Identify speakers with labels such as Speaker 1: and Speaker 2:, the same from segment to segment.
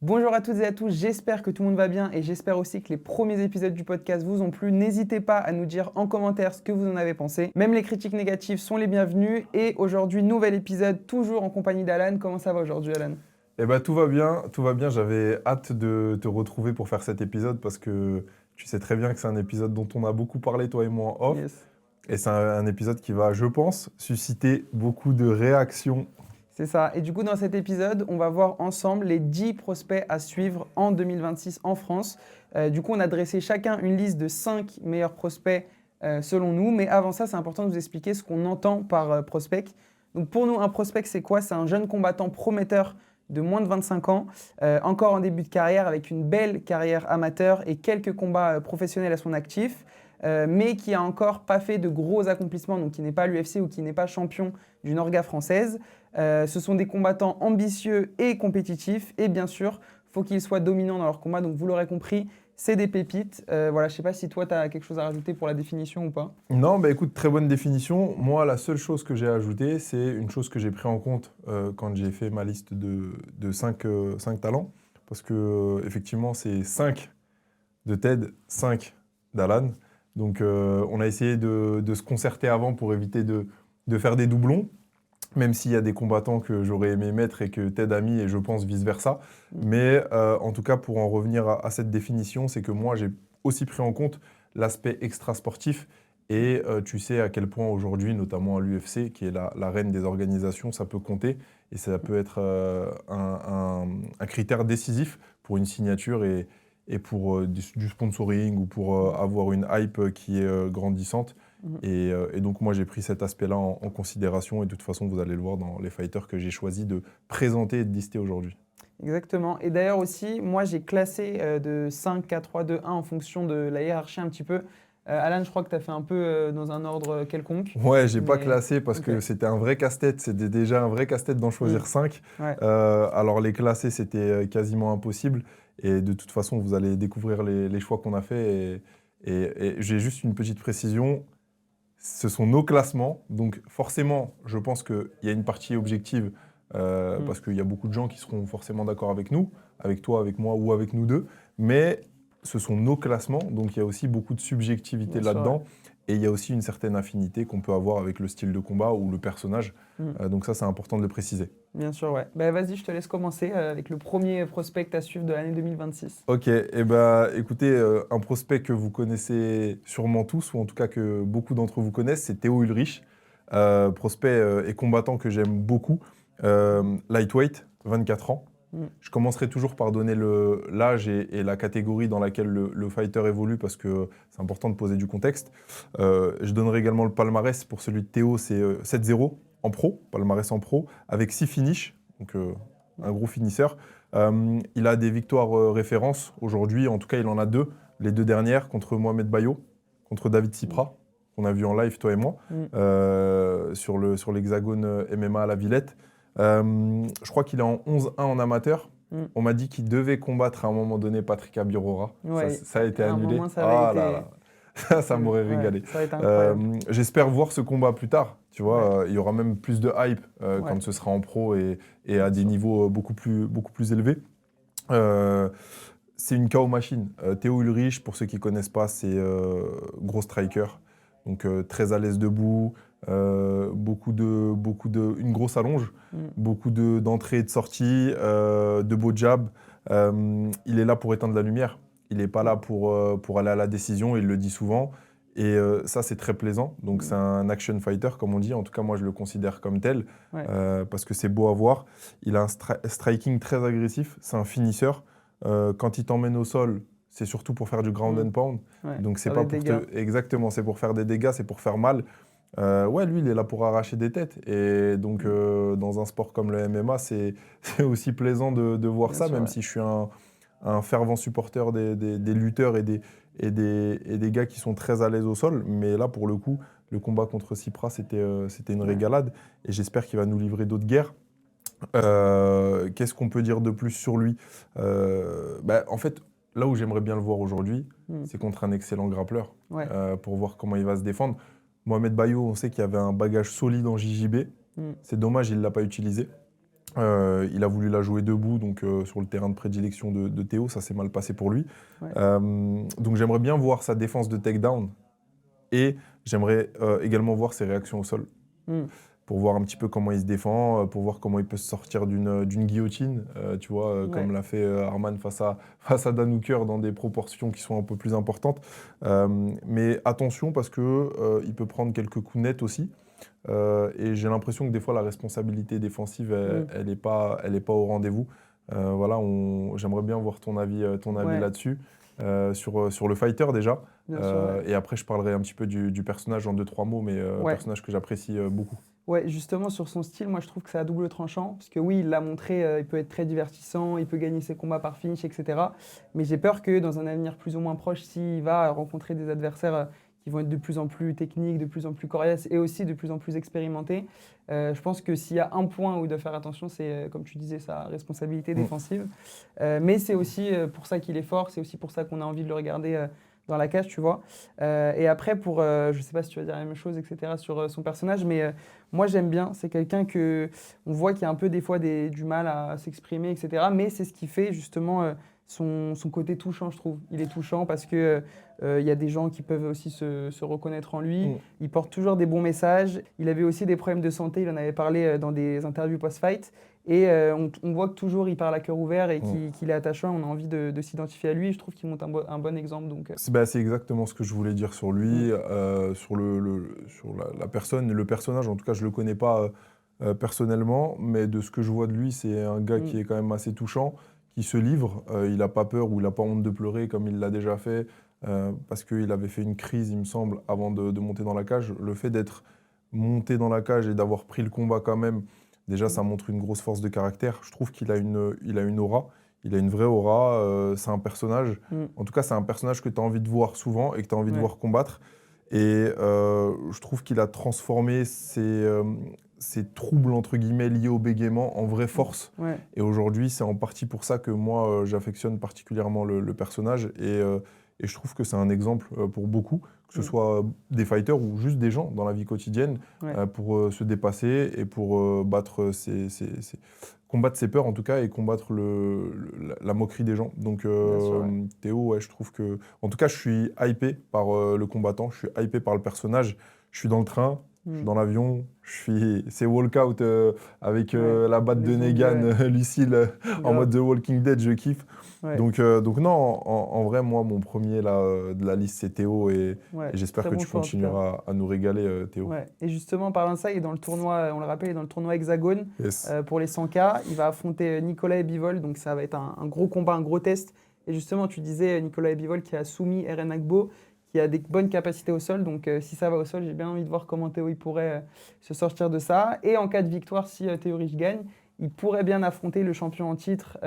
Speaker 1: Bonjour à toutes et à tous, j'espère que tout le monde va bien et j'espère aussi que les premiers épisodes du podcast vous ont plu. N'hésitez pas à nous dire en commentaire ce que vous en avez pensé. Même les critiques négatives sont les bienvenues. Et aujourd'hui, nouvel épisode, toujours en compagnie d'Alan. Comment ça va aujourd'hui, Alan?
Speaker 2: Eh ben, tout va bien, tout va bien. J'avais hâte de te retrouver pour faire cet épisode parce que tu sais très bien que c'est un épisode dont on a beaucoup parlé, toi et moi, en off.
Speaker 1: Yes.
Speaker 2: Et c'est un épisode qui va, je pense, susciter beaucoup de réactions.
Speaker 1: C'est ça. Et du coup, dans cet épisode, on va voir ensemble les 10 prospects à suivre en 2026 en France. Du coup, on a dressé chacun une liste de 5 meilleurs prospects selon nous. Mais avant ça, c'est important de vous expliquer ce qu'on entend par prospect. Donc pour nous, un prospect, c'est quoi? C'est un jeune combattant prometteur de moins de 25 ans, encore en début de carrière, avec une belle carrière amateur et quelques combats professionnels à son actif, mais qui a encore pas fait de gros accomplissements, donc qui n'est pas à l'UFC ou qui n'est pas champion d'une orga française. Ce sont des combattants ambitieux et compétitifs. Et bien sûr, il faut qu'ils soient dominants dans leur combat. Donc vous l'aurez compris, c'est des pépites. Voilà, je ne sais pas si toi, tu as quelque chose à rajouter pour la définition ou pas.
Speaker 2: Non, bah écoute, très bonne définition. Moi, la seule chose que j'ai ajoutée, c'est une chose que j'ai pris en compte quand j'ai fait ma liste de 5 talents. Parce que, effectivement, c'est 5 de Ted, 5 d'Alan. Donc, on a essayé de se concerter avant pour éviter de faire des doublons, même s'il y a des combattants que j'aurais aimé mettre et que Ted a mis, et je pense vice-versa. Mais en tout cas, pour en revenir à cette définition, c'est que moi, j'ai aussi pris en compte l'aspect extra-sportif. Et tu sais à quel point aujourd'hui, notamment à l'UFC, qui est la reine des organisations, ça peut compter. Et ça peut être un critère décisif pour une signature et pour du sponsoring ou pour avoir une hype qui est grandissante. Et donc moi j'ai pris cet aspect-là en considération et de toute façon vous allez le voir dans les fighters que j'ai choisi de présenter et de lister aujourd'hui.
Speaker 1: Exactement. Et d'ailleurs aussi, moi, j'ai classé de 5, 4, 3, 2, 1 en fonction de la hiérarchie un petit peu. Alan, je crois que tu as fait un peu dans un ordre quelconque.
Speaker 2: Ouais, j'ai pas
Speaker 1: Mais...
Speaker 2: classé parce
Speaker 1: Ok.
Speaker 2: que c'était un vrai casse-tête, c'était déjà un vrai casse-tête d'en choisir 5.
Speaker 1: Ouais.
Speaker 2: Alors les classer c'était quasiment impossible et de toute façon vous allez découvrir les choix qu'on a fait et j'ai juste une petite précision. Ce sont nos classements, donc forcément, je pense qu'il y a une partie objective, parce qu'il y a beaucoup de gens qui seront forcément d'accord avec nous, avec toi, avec moi ou avec nous deux, mais ce sont nos classements, donc il y a aussi beaucoup de subjectivité
Speaker 1: Bien sûr,
Speaker 2: là-dedans, et il y a aussi une certaine affinité qu'on peut avoir avec le style de combat ou le personnage, donc ça c'est important de le préciser.
Speaker 1: Bien sûr, ouais. Bah, vas-y, je te laisse commencer avec le premier prospect à suivre de l'année 2026.
Speaker 2: Ok, et ben écoutez, un prospect que vous connaissez sûrement tous, ou en tout cas que beaucoup d'entre vous connaissent, c'est Théo Ulrich, prospect et combattant que j'aime beaucoup, lightweight, 24 ans. Je commencerai toujours par donner l'âge et la catégorie dans laquelle le fighter évolue parce que c'est important de poser du contexte. Je donnerai également le palmarès pour celui de Théo, c'est 7-0 en pro, palmarès en pro, avec 6 finishes, donc un gros finisseur. Il a des victoires références aujourd'hui, en tout cas il en a 2, les 2 dernières contre Mohamed Bayo, contre David Sipra, qu'on a vu en live toi et moi, sur l'hexagone MMA à la Villette. Je crois qu'il est en 11-1 en amateur. On m'a dit qu'il devait combattre à un moment donné Patrick Abirora.
Speaker 1: Ouais,
Speaker 2: Ça a été
Speaker 1: à un
Speaker 2: annulé.
Speaker 1: moment, ça avait été...
Speaker 2: Ça m'aurait régalé.
Speaker 1: Ça va être incroyable.
Speaker 2: J'espère voir ce combat plus tard. Tu vois, il y aura même plus de hype quand ce sera en pro et à des niveaux beaucoup plus élevés. C'est une KO machine. Théo Ulrich, pour ceux qui ne connaissent pas, c'est gros striker. Donc très à l'aise debout, une grosse allonge, beaucoup d'entrées et de sorties, de beaux jabs. Il est là pour éteindre la lumière. Il n'est pas là pour aller à la décision, il le dit souvent. Et ça, c'est très plaisant. Donc c'est un action fighter, comme on dit. En tout cas, moi, je le considère comme tel, parce que c'est beau à voir. Il a un striking très agressif, c'est un finisseur. Quand il t'emmène au sol, c'est surtout pour faire du ground and pound. Donc c'est pas pour exactement, c'est pour faire des dégâts, c'est pour faire mal. Lui, il est là pour arracher des têtes. Et donc, dans un sport comme le MMA, c'est aussi plaisant de voir bien ça, sûr, même si je suis un fervent supporter des lutteurs et des gars qui sont très à l'aise au sol. Mais là, pour le coup, le combat contre Sipra, c'était une régalade. Et j'espère qu'il va nous livrer d'autres guerres. Qu'est-ce qu'on peut dire de plus sur lui? En fait, là où j'aimerais bien le voir aujourd'hui, c'est contre un excellent grappleur, pour voir comment il va se défendre. Mohamed Bayo, on sait qu'il y avait un bagage solide en JJB. C'est dommage, il ne l'a pas utilisé. Il a voulu la jouer debout, donc sur le terrain de prédilection de Théo, ça s'est mal passé pour lui.
Speaker 1: Ouais.
Speaker 2: Donc j'aimerais bien voir sa défense de takedown et j'aimerais également voir ses réactions au sol
Speaker 1: Mm.
Speaker 2: pour voir un petit peu comment il se défend, pour voir comment il peut se sortir d'une guillotine, tu vois, comme l'a fait Arman face à Dan Hooker dans des proportions qui sont un peu plus importantes. Mais attention parce que il peut prendre quelques coups nets aussi. Et j'ai l'impression que des fois la responsabilité défensive, elle est pas au rendez-vous. Voilà, j'aimerais bien voir ton avis là-dessus, sur le fighter déjà.
Speaker 1: Bien sûr, ouais.
Speaker 2: Et après, je parlerai un petit peu du personnage en 2-3 mots, mais personnage que j'apprécie beaucoup.
Speaker 1: Ouais, justement sur son style, moi je trouve que c'est à double tranchant, parce que oui, il l'a montré, il peut être très divertissant, il peut gagner ses combats par finish, etc. Mais j'ai peur que dans un avenir plus ou moins proche, s'il va rencontrer des adversaires qui vont être de plus en plus techniques, de plus en plus coriaces et aussi de plus en plus expérimentés, je pense que s'il y a un point où il doit faire attention, c'est comme tu disais, sa responsabilité défensive. Mais c'est aussi pour ça qu'il est fort, c'est aussi pour ça qu'on a envie de le regarder dans la cage, tu vois. Et après, je sais pas si tu vas dire la même chose, etc., sur son personnage, mais moi j'aime bien. C'est quelqu'un on voit qu'il a un peu des fois du mal à s'exprimer, etc. Mais c'est ce qui fait justement son côté touchant, je trouve. Il est touchant parce que il y a des gens qui peuvent aussi se reconnaître en lui. Il porte toujours des bons messages. Il avait aussi des problèmes de santé, il en avait parlé dans des interviews post-fight. Et on voit que toujours il parle à cœur ouvert et qu'il est attachant. On a envie de s'identifier à lui. Je trouve qu'il montre un bon exemple. Donc,
Speaker 2: C'est exactement ce que je voulais dire sur lui, sur la personne, le personnage. En tout cas, je ne le connais pas personnellement, mais de ce que je vois de lui, c'est un gars qui est quand même assez touchant, qui se livre. Il n'a pas peur ou il n'a pas honte de pleurer comme il l'a déjà fait, parce qu'il avait fait une crise, il me semble, avant de monter dans la cage. Le fait d'être monté dans la cage et d'avoir pris le combat quand même, déjà, ça montre une grosse force de caractère. Je trouve qu'il a une aura. Il a une vraie aura, c'est un personnage. En tout cas, c'est un personnage que tu as envie de voir souvent et que tu as envie de voir combattre. Et je trouve qu'il a transformé ces troubles, entre guillemets, liés au bégaiement en vraie force. Et aujourd'hui, c'est en partie pour ça que moi, j'affectionne particulièrement le personnage. Et je trouve que c'est un exemple pour beaucoup, que ce soit des fighters ou juste des gens dans la vie quotidienne, pour se dépasser et pour combattre ses peurs en tout cas et combattre la moquerie des gens. Donc Théo, je trouve que... En tout cas, je suis hypé par le combattant, je suis hypé par le personnage, je suis dans le train, je suis dans l'avion, c'est walkout avec la batte de Negan, Lucille, en mode The Walking Dead, je kiffe. Donc non, en vrai, moi, mon premier de la liste, c'est Théo et j'espère que tu continueras à nous régaler, Théo.
Speaker 1: Et justement, parlant de ça, il est dans le tournoi, on le rappelle, il est dans le tournoi Hexagone pour les 100K. Il va affronter Nicolas Bivol, donc ça va être un gros combat, un gros test. Et justement, tu disais Nicolas Bivol qui a soumis Eren Agbo, qui a des bonnes capacités au sol. Donc si ça va au sol, j'ai bien envie de voir comment Théo il pourrait se sortir de ça. Et en cas de victoire, si Théo Rich gagne, il pourrait bien affronter le champion en titre,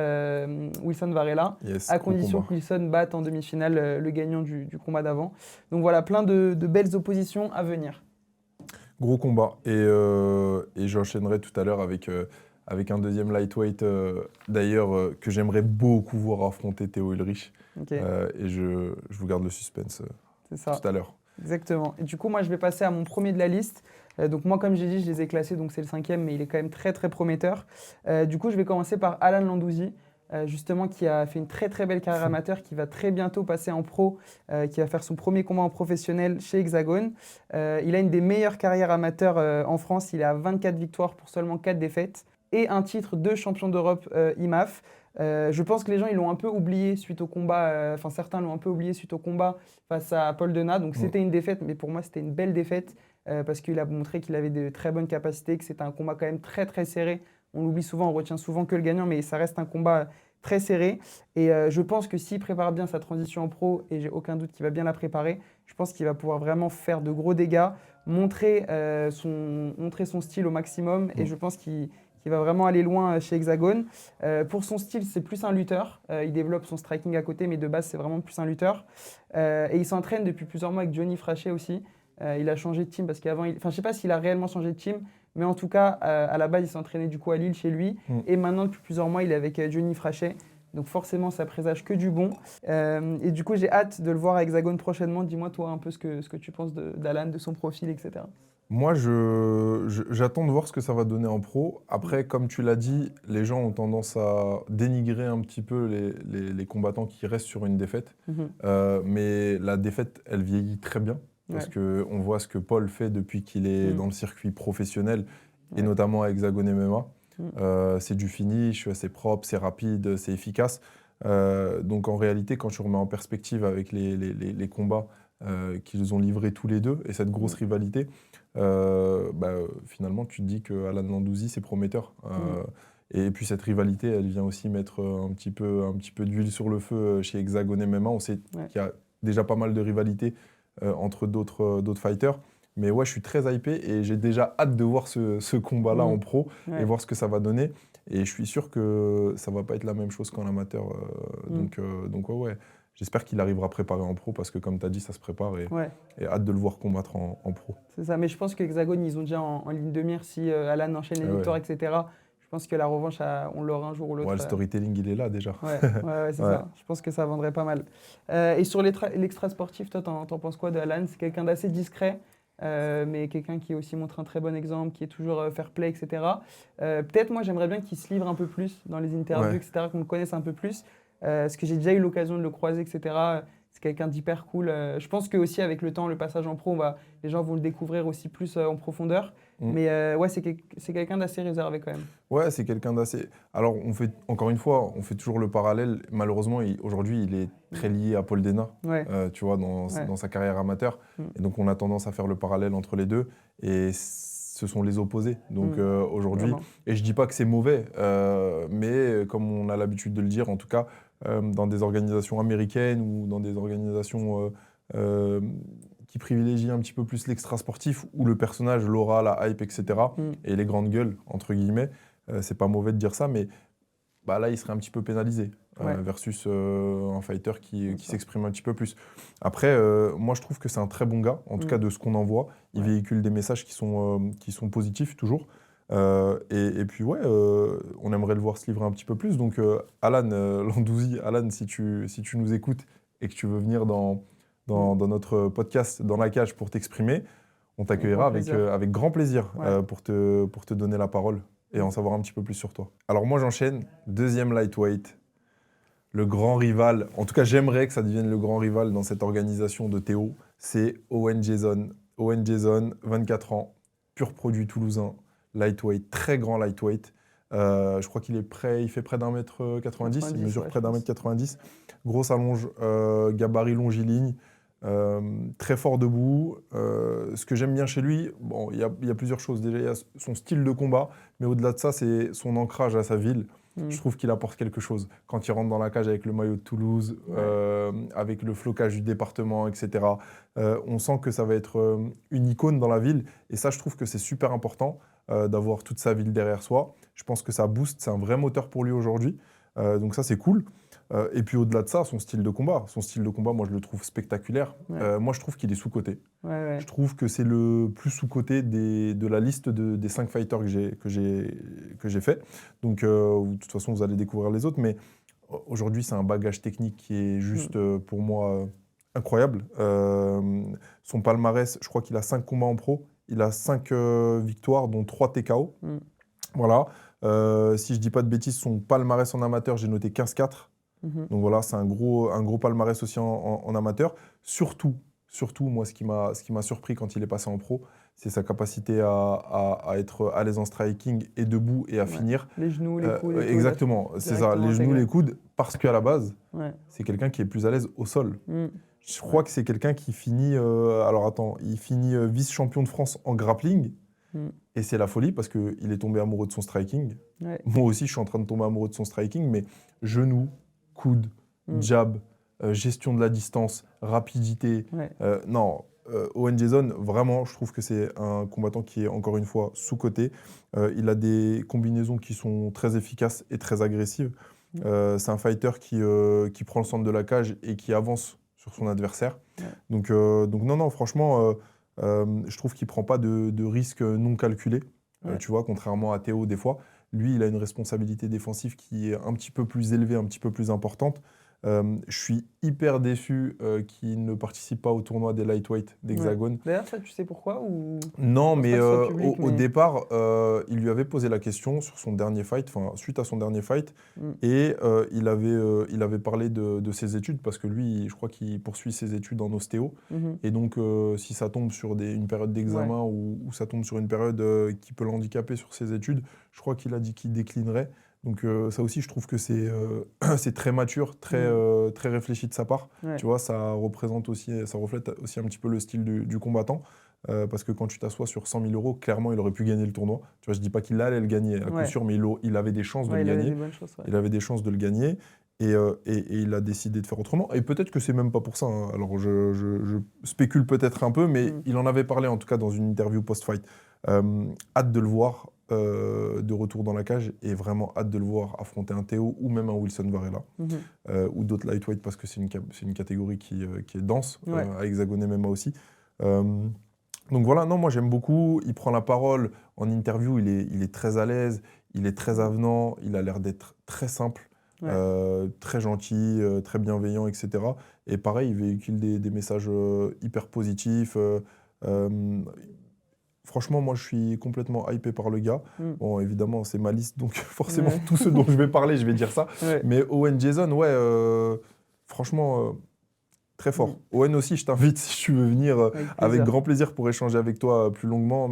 Speaker 1: Wilson Varela, à condition que Wilson batte en demi-finale le gagnant du combat d'avant. Donc voilà, plein de belles oppositions à venir.
Speaker 2: Gros combat. Et j'enchaînerai tout à l'heure avec un deuxième lightweight, d'ailleurs, que j'aimerais beaucoup voir affronter Théo Ulrich. Et je vous garde le suspense tout à l'heure.
Speaker 1: Exactement. Et du coup, moi, je vais passer à mon premier de la liste. Donc moi, comme j'ai dit, je les ai classés, donc c'est le 5e, mais il est quand même très, très prometteur. Du coup, je vais commencer par Alan Landouzi, justement, qui a fait une très, très belle carrière amateur, qui va très bientôt passer en pro, qui va faire son premier combat en professionnel chez Hexagone. Il a une des meilleures carrières amateurs en France. Il a 24 victoires pour seulement 4 défaites et un titre de champion d'Europe IMAF. Je pense que les gens ils l'ont un peu oublié suite au combat, certains l'ont un peu oublié suite au combat face à Paul Denat. Donc c'était une défaite, mais pour moi c'était une belle défaite parce qu'il a montré qu'il avait de très bonnes capacités, que c'était un combat quand même très très serré. On l'oublie souvent, on retient souvent que le gagnant, mais ça reste un combat très serré. Et je pense que s'il prépare bien sa transition en pro, et j'ai aucun doute qu'il va bien la préparer, je pense qu'il va pouvoir vraiment faire de gros dégâts, montrer son style au maximum, et je pense qu'il va vraiment aller loin chez Hexagone. Pour son style, c'est plus un lutteur. Il développe son striking à côté, mais de base, c'est vraiment plus un lutteur. Et il s'entraîne depuis plusieurs mois avec Johnny Frachet aussi. Il a changé de team parce qu'avant, je ne sais pas s'il a réellement changé de team, mais en tout cas, à la base, il s'entraînait du coup à Lille chez lui. Et maintenant, depuis plusieurs mois, il est avec Johnny Frachet. Donc forcément, ça présage que du bon. Et du coup, j'ai hâte de le voir à Hexagone prochainement. Dis-moi, toi, un peu ce que tu penses d'Alan, de son profil, etc.
Speaker 2: Moi, j'attends de voir ce que ça va donner en pro. Après, comme tu l'as dit, les gens ont tendance à dénigrer un petit peu les combattants qui restent sur une défaite.
Speaker 1: Mhm.
Speaker 2: Mais la défaite, elle vieillit très bien. Parce
Speaker 1: Ouais.
Speaker 2: qu'on voit ce que Paul fait depuis qu'il est
Speaker 1: Mm.
Speaker 2: dans le circuit professionnel, et
Speaker 1: Ouais.
Speaker 2: notamment à Hexagone MMA.
Speaker 1: Mm.
Speaker 2: C'est du finish, c'est propre, c'est rapide, c'est efficace. Donc en réalité, quand tu remets en perspective avec les combats qu'ils ont livrés tous les deux et cette grosse
Speaker 1: Mm.
Speaker 2: rivalité, finalement, tu te dis que Alan Landouzi, c'est prometteur.
Speaker 1: Mm.
Speaker 2: Et puis cette rivalité, elle vient aussi mettre un petit peu d'huile sur le feu chez Hexagone MMA. On sait
Speaker 1: Ouais.
Speaker 2: qu'il y a déjà pas mal de rivalités entre d'autres fighters. Mais ouais, je suis très hypé et j'ai déjà hâte de voir ce combat-là
Speaker 1: Mm.
Speaker 2: en pro et
Speaker 1: Ouais.
Speaker 2: voir ce que ça va donner. Et je suis sûr que ça va pas être la même chose qu'en amateur.
Speaker 1: Mm.
Speaker 2: Donc ouais. J'espère qu'il arrivera préparé en pro parce que comme tu as dit, ça se prépare
Speaker 1: Ouais.
Speaker 2: et hâte de le voir combattre en pro.
Speaker 1: C'est ça, mais je pense que Hexagone, ils ont déjà en ligne de mire si Alan enchaîne les
Speaker 2: Ouais,
Speaker 1: victoires,
Speaker 2: ouais.
Speaker 1: etc. Je pense que la revanche, on l'aura un jour ou l'autre.
Speaker 2: Ouais, le storytelling, il est là déjà.
Speaker 1: Ouais, c'est
Speaker 2: Ouais.
Speaker 1: ça. Je pense que ça vendrait pas mal. Et sur l'extra sportif, toi, t'en penses quoi de Alan? C'est quelqu'un d'assez discret, mais quelqu'un qui aussi montre un très bon exemple, qui est toujours fair play, etc. Peut-être, moi, j'aimerais bien qu'il se livre un peu plus dans les interviews,
Speaker 2: Ouais.
Speaker 1: etc., qu'on le connaisse un peu plus. Parce que j'ai déjà eu l'occasion de le croiser, etc. C'est quelqu'un d'hyper cool. Je pense que aussi avec le temps, le passage en pro, les gens vont le découvrir aussi plus en profondeur.
Speaker 2: Mm.
Speaker 1: Mais ouais, c'est quelqu'un d'assez réservé quand même.
Speaker 2: Ouais, c'est quelqu'un d'assez. Alors, encore une fois, on fait toujours le parallèle. Malheureusement, aujourd'hui, il est très lié à Paul Dena,
Speaker 1: Ouais,
Speaker 2: tu vois,
Speaker 1: ouais.
Speaker 2: dans sa carrière amateur.
Speaker 1: Mm.
Speaker 2: Et donc, on a tendance à faire le parallèle entre les deux. Et ce sont les opposés. Donc,
Speaker 1: Mm.
Speaker 2: aujourd'hui,
Speaker 1: Vraiment.
Speaker 2: et je dis pas que c'est mauvais, mais comme on a l'habitude de le dire, en tout cas, dans des organisations américaines ou dans des organisations euh, qui privilégient un petit peu plus l'extra-sportif, où le personnage, l'aura, la hype, etc.,
Speaker 1: Mm.
Speaker 2: et les grandes gueules, entre guillemets, c'est pas mauvais de dire ça, mais là, il serait un petit peu pénalisé
Speaker 1: Ouais.
Speaker 2: versus un fighter
Speaker 1: Bien
Speaker 2: qui
Speaker 1: sûr.
Speaker 2: s'exprime un petit peu plus. Après, moi, je trouve que c'est un très bon gars, en tout
Speaker 1: Mm.
Speaker 2: cas de ce qu'on en voit. Il
Speaker 1: Ouais.
Speaker 2: véhicule des messages qui sont positifs, toujours. Et puis, ouais, on aimerait le voir se livrer un petit peu plus. Donc, Alan Landouzi, Alan, si tu nous écoutes et que tu veux venir dans notre podcast, dans la cage, pour t'exprimer, on t'accueillera
Speaker 1: Grand plaisir.
Speaker 2: avec grand plaisir
Speaker 1: Ouais.
Speaker 2: pour te donner la parole et en savoir un petit peu plus sur toi. Alors moi j'enchaîne, deuxième lightweight, le grand rival, en tout cas j'aimerais que ça devienne le grand rival dans cette organisation de Théo, c'est Owen Jason. Owen Jason, 24 ans, pur produit toulousain, lightweight, très grand lightweight. Je crois qu'il fait près d'1 m 90, il mesure
Speaker 1: ouais,
Speaker 2: près
Speaker 1: je
Speaker 2: d'1 m
Speaker 1: pense.
Speaker 2: 90. Grosse allonge, gabarit longiligne, très fort debout. Ce que j'aime bien chez lui, bon, il y a plusieurs choses. Déjà, il y a son style de combat, mais au-delà de ça, c'est son ancrage à sa ville.
Speaker 1: Mm.
Speaker 2: Je trouve qu'il apporte quelque chose. Quand il rentre dans la cage avec le maillot de Toulouse, avec le flocage du département, etc., on sent que ça va être une icône dans la ville. Et ça, je trouve que c'est super important d'avoir toute sa ville derrière soi. Je pense que ça booste, c'est un vrai moteur pour lui aujourd'hui. Donc ça, c'est cool. Et puis au-delà de ça, son style de combat. Son style de combat, moi, je le trouve spectaculaire.
Speaker 1: Ouais.
Speaker 2: Moi, je trouve qu'il est sous-coté.
Speaker 1: Ouais.
Speaker 2: Je trouve que c'est le plus sous-coté de la liste des 5 fighters que j'ai fait. Donc, de toute façon, vous allez découvrir les autres. Mais aujourd'hui, c'est un bagage technique qui est juste, pour moi, incroyable. Son palmarès, je crois qu'il a 5 combats en pro. Il a 5 victoires, dont 3 TKO.
Speaker 1: Mm.
Speaker 2: Voilà. Si je dis pas de bêtises, son palmarès en amateur, j'ai noté 15-4.
Speaker 1: Mhm.
Speaker 2: Donc voilà, c'est un gros palmarès aussi en amateur. Surtout, moi, ce qui m'a surpris quand il est passé en pro, c'est sa capacité à être à l'aise en striking et debout et à
Speaker 1: Ouais.
Speaker 2: finir.
Speaker 1: Les genoux, les coudes. Et
Speaker 2: Exactement, c'est ça, les genoux, les coudes, parce qu'à la base,
Speaker 1: tout, ouais.
Speaker 2: c'est quelqu'un qui est plus à l'aise au sol.
Speaker 1: Mm.
Speaker 2: Je crois que c'est quelqu'un qui finit, il finit vice-champion de France en grappling.
Speaker 1: Mm.
Speaker 2: Et c'est la folie parce qu'il est tombé amoureux de son striking.
Speaker 1: Ouais.
Speaker 2: Moi aussi, je suis en train de tomber amoureux de son striking, mais genoux, coude, jab, gestion de la distance, rapidité.
Speaker 1: Ouais.
Speaker 2: Owen Jason, vraiment, je trouve que c'est un combattant qui est encore une fois sous-coté. Il a des combinaisons qui sont très efficaces et très agressives. C'est un fighter qui prend le centre de la cage et qui avance sur son adversaire.
Speaker 1: Ouais.
Speaker 2: Donc non, franchement, je trouve qu'il ne prend pas de risques non calculés.
Speaker 1: Ouais.
Speaker 2: Tu vois, contrairement à Théo, des fois. Lui, il a une responsabilité défensive qui est un petit peu plus élevée, un petit peu plus importante. Je suis hyper déçu qu'il ne participe pas au tournoi des lightweight d'Hexagone.
Speaker 1: Ouais. D'ailleurs, ça, tu sais pourquoi ou...
Speaker 2: Non,
Speaker 1: Je pense
Speaker 2: mais
Speaker 1: pas que ce soit public,
Speaker 2: au
Speaker 1: mais-
Speaker 2: départ, il lui avait posé la question sur son dernier fight, enfin suite à son dernier fight,
Speaker 1: Mm.
Speaker 2: et il avait parlé de ses études parce que lui, je crois qu'il poursuit ses études en ostéo,
Speaker 1: Mhm.
Speaker 2: et donc si ça tombe sur une période d'examen ou ça tombe sur une période qui peut l'handicaper sur ses études, je crois qu'il a dit qu'il déclinerait. Donc ça aussi, je trouve que c'est c'est très mature, très réfléchi de sa part.
Speaker 1: Ouais.
Speaker 2: Tu vois, ça reflète aussi un petit peu le style du combattant. Parce que quand tu t'assois sur 100 000 euros, clairement, il aurait pu gagner le tournoi. Tu vois, je dis pas qu'il allait le gagner à coup
Speaker 1: Ouais.
Speaker 2: sûr, mais il avait des chances de le
Speaker 1: Il avait
Speaker 2: gagner.
Speaker 1: des bonnes choses. Ouais.
Speaker 2: Il avait des chances de le gagner. Et il a décidé de faire autrement. Et peut-être que c'est même pas pour ça, hein. Alors je spécule peut-être un peu, mais il en avait parlé en tout cas dans une interview post-fight. Hâte de le voir de retour dans la cage et vraiment hâte de le voir affronter un Théo ou même un Wilson Varela ou d'autres lightweight parce que c'est une catégorie qui est dense, à Hexagone et MMA aussi. Donc voilà, non, moi j'aime beaucoup. Il prend la parole en interview, il est très à l'aise, il est très avenant, il a l'air d'être très simple. Très gentil, très bienveillant, etc. Et pareil, il véhicule des messages hyper positifs. Franchement, moi, je suis complètement hypé par le gars. Bon, évidemment, c'est ma liste, donc forcément, tous ceux dont je vais parler, je vais dire ça. Mais Owen Jason, franchement, très fort. Owen aussi, je t'invite si tu veux venir avec grand plaisir pour échanger avec toi plus longuement,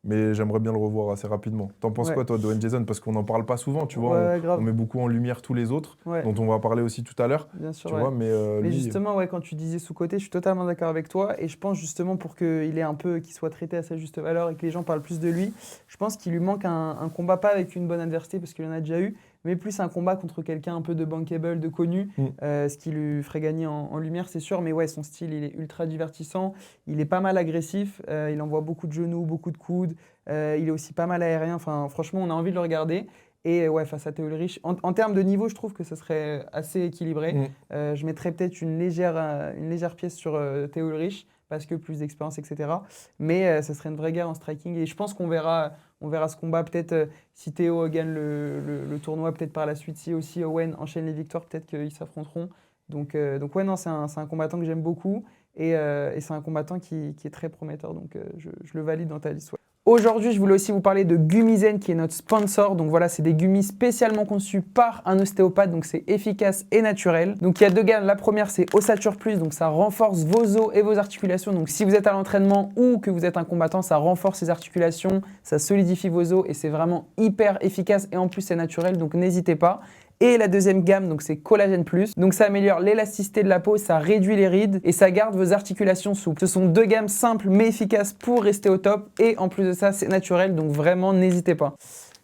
Speaker 2: mais j'aimerais bien le revoir assez rapidement. T'en penses quoi, toi, d'Owen Jason? Parce qu'on n'en parle pas souvent, tu vois. On met beaucoup en lumière tous les autres, dont on va parler aussi tout à l'heure.
Speaker 1: Bien sûr,
Speaker 2: tu vois, mais lui...
Speaker 1: justement, quand tu disais sous-côté, je suis totalement d'accord avec toi. Et je pense justement pour qu'il soit traité à sa juste valeur et que les gens parlent plus de lui, je pense qu'il lui manque un combat, pas avec une bonne adversité, parce qu'il en a déjà eu, mais plus un combat contre quelqu'un un peu de bankable, de connu, ce qui lui ferait gagner en lumière, c'est sûr. Mais ouais, son style, il est ultra divertissant. Il est pas mal agressif. Il envoie beaucoup de genoux, beaucoup de coudes. Il est aussi pas mal aérien. Enfin, franchement, on a envie de le regarder. Et ouais, face à Théo Ulrich, en termes de niveau, je trouve que ce serait assez équilibré. Je mettrais peut-être une légère pièce sur Théo Ulrich, parce que plus d'expérience, etc. Mais ce serait une vraie guerre en striking. Et je pense qu'on verra ce combat peut-être si Théo gagne le tournoi, peut-être par la suite, si aussi Owen enchaîne les victoires, peut-être qu'ils s'affronteront. Donc ouais, non, c'est un combattant que j'aime beaucoup. Et c'est un combattant qui est très prometteur. Donc je le valide dans ta liste. Ouais. Aujourd'hui, je voulais aussi vous parler de Gummizen qui est notre sponsor. Donc voilà, c'est des gummies spécialement conçus par un ostéopathe, donc c'est efficace et naturel. Donc il y a deux gammes. La première, c'est Ossature Plus, donc ça renforce vos os et vos articulations. Donc si vous êtes à l'entraînement ou que vous êtes un combattant, ça renforce les articulations, ça solidifie vos os et c'est vraiment hyper efficace et en plus c'est naturel, donc n'hésitez pas. Et la deuxième gamme, donc c'est Collagène Plus. Donc ça améliore l'élasticité de la peau, ça réduit les rides et ça garde vos articulations souples. Ce sont deux gammes simples mais efficaces pour rester au top. Et en plus de ça, c'est naturel, donc vraiment n'hésitez pas.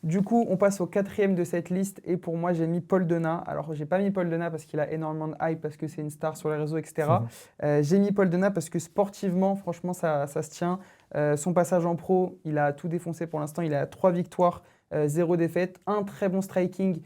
Speaker 1: Du coup, on passe au quatrième de cette liste et pour moi, j'ai mis Paul Denat. Alors, j'ai pas mis Paul Denat parce qu'il a énormément de hype, parce que c'est une star sur les réseaux, etc. J'ai mis Paul Denat parce que sportivement, franchement, ça se tient. Son passage en pro, il a tout défoncé pour l'instant. Il a 3 victoires, 0 défaite, un très bon striking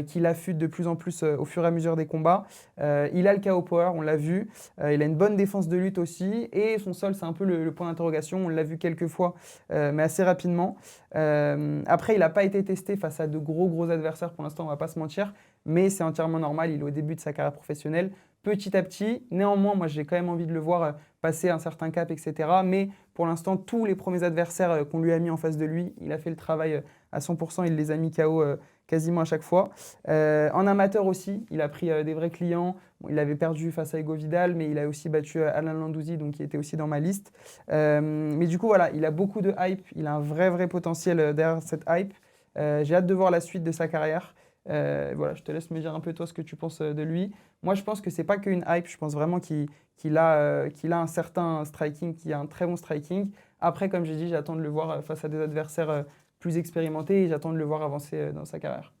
Speaker 1: qu'il affûte de plus en plus au fur et à mesure des combats. Il a le KO power, on l'a vu. Il a une bonne défense de lutte aussi. Et son sol, c'est un peu le point d'interrogation. On l'a vu quelques fois, mais assez rapidement. Après, il n'a pas été testé face à de gros adversaires pour l'instant, on ne va pas se mentir. Mais c'est entièrement normal, il est au début de sa carrière professionnelle. Petit à petit, néanmoins, moi j'ai quand même envie de le voir passer un certain cap, etc. Mais pour l'instant, tous les premiers adversaires qu'on lui a mis en face de lui, il a fait le travail à 100%, il les a mis KO quasiment à chaque fois. En amateur aussi, il a pris des vrais clients. Bon, il avait perdu face à Ego Vidal, mais il a aussi battu Alain Landouzi, donc qui était aussi dans ma liste. Mais du coup, voilà, il a beaucoup de hype, il a un vrai potentiel derrière cette hype. J'ai hâte de voir la suite de sa carrière. Voilà, je te laisse me dire un peu toi ce que tu penses de lui. Moi, je pense que c'est pas qu'une hype, je pense vraiment qu'il a un certain striking, qu'il a un très bon striking. Après, comme j'ai dit, j'attends de le voir face à des adversaires plus expérimenté et j'attends de le voir avancer dans sa carrière.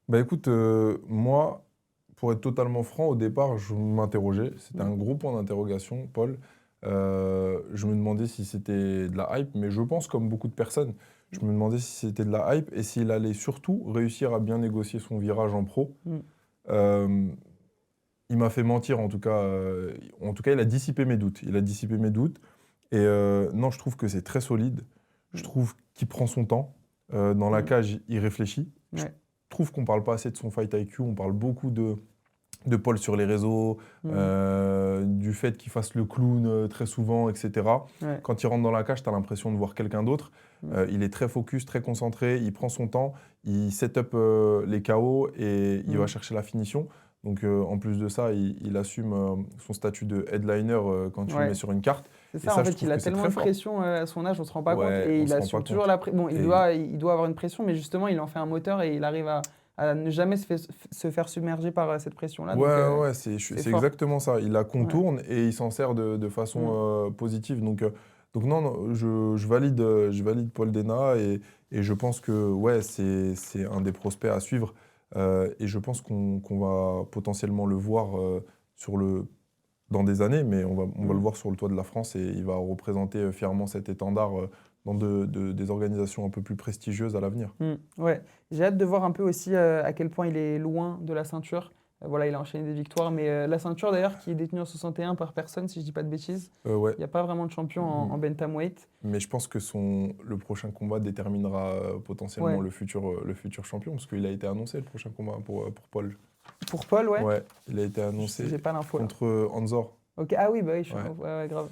Speaker 2: Bah écoute, moi, pour être totalement franc, au départ, je m'interrogeais. C'était un gros point d'interrogation, Paul. Je me demandais si c'était de la hype, mais je pense comme beaucoup de personnes, je me demandais si c'était de la hype et s'il allait surtout réussir à bien négocier son virage en pro. Il m'a fait mentir, en tout cas, il a dissipé mes doutes. Et non, je trouve que c'est très solide. Je trouve qu'il prend son temps. Dans la cage, il réfléchit. Je trouve qu'on ne parle pas assez de son fight IQ. On parle beaucoup de de Paul sur les réseaux, du fait qu'il fasse le clown très souvent, etc.
Speaker 1: Ouais.
Speaker 2: Quand il rentre dans la cage, tu as l'impression de voir quelqu'un d'autre. Il est très focus, très concentré, il prend son temps, il set up les KO et il va chercher la finition. Donc en plus de ça, il assume son statut de headliner quand tu le
Speaker 1: Ouais.
Speaker 2: mets sur une carte.
Speaker 1: C'est
Speaker 2: Et
Speaker 1: ça,
Speaker 2: ça,
Speaker 1: en
Speaker 2: je
Speaker 1: fait,
Speaker 2: trouve
Speaker 1: il a
Speaker 2: que c'est
Speaker 1: tellement
Speaker 2: très
Speaker 1: de
Speaker 2: fort.
Speaker 1: pression à son âge, on se rend pas compte.
Speaker 2: Ouais,
Speaker 1: Et
Speaker 2: on
Speaker 1: il
Speaker 2: se rend
Speaker 1: assume
Speaker 2: pas
Speaker 1: toujours
Speaker 2: compte.
Speaker 1: la pression. Bon,
Speaker 2: Et
Speaker 1: il doit avoir une pression, mais justement, il en fait un moteur et il arrive à ne jamais se faire submerger par cette pression-là. Donc,
Speaker 2: ouais,
Speaker 1: c'est
Speaker 2: c'est
Speaker 1: fort.
Speaker 2: exactement ça. Il la
Speaker 1: Ouais.
Speaker 2: contourne et il s'en sert de façon positive. Donc non, non, je valide Paul Dena et je pense que ouais, c'est un des prospects à suivre. Et je pense qu'on va potentiellement le voir dans des années, mais on va le voir sur le toit de la France et il va représenter fièrement cet étendard dans des organisations un peu plus prestigieuses à l'avenir.
Speaker 1: Ouais, j'ai hâte de voir un peu aussi à quel point il est loin de la ceinture. Voilà, il a enchaîné des victoires, mais la ceinture d'ailleurs qui est détenue en 61 par personne, si je dis pas de bêtises.
Speaker 2: Ouais.
Speaker 1: Il n'y a pas vraiment de champion en bantamweight.
Speaker 2: Mais je pense que le prochain combat déterminera potentiellement
Speaker 1: Ouais.
Speaker 2: le futur champion, parce qu'il a été annoncé le prochain combat pour Paul.
Speaker 1: Pour Paul, ouais.
Speaker 2: Ouais, il a été annoncé
Speaker 1: J'ai pas l'info là.
Speaker 2: contre Anzor.
Speaker 1: Ok, ah oui, bah oui,
Speaker 2: Ouais.
Speaker 1: ouais, grave.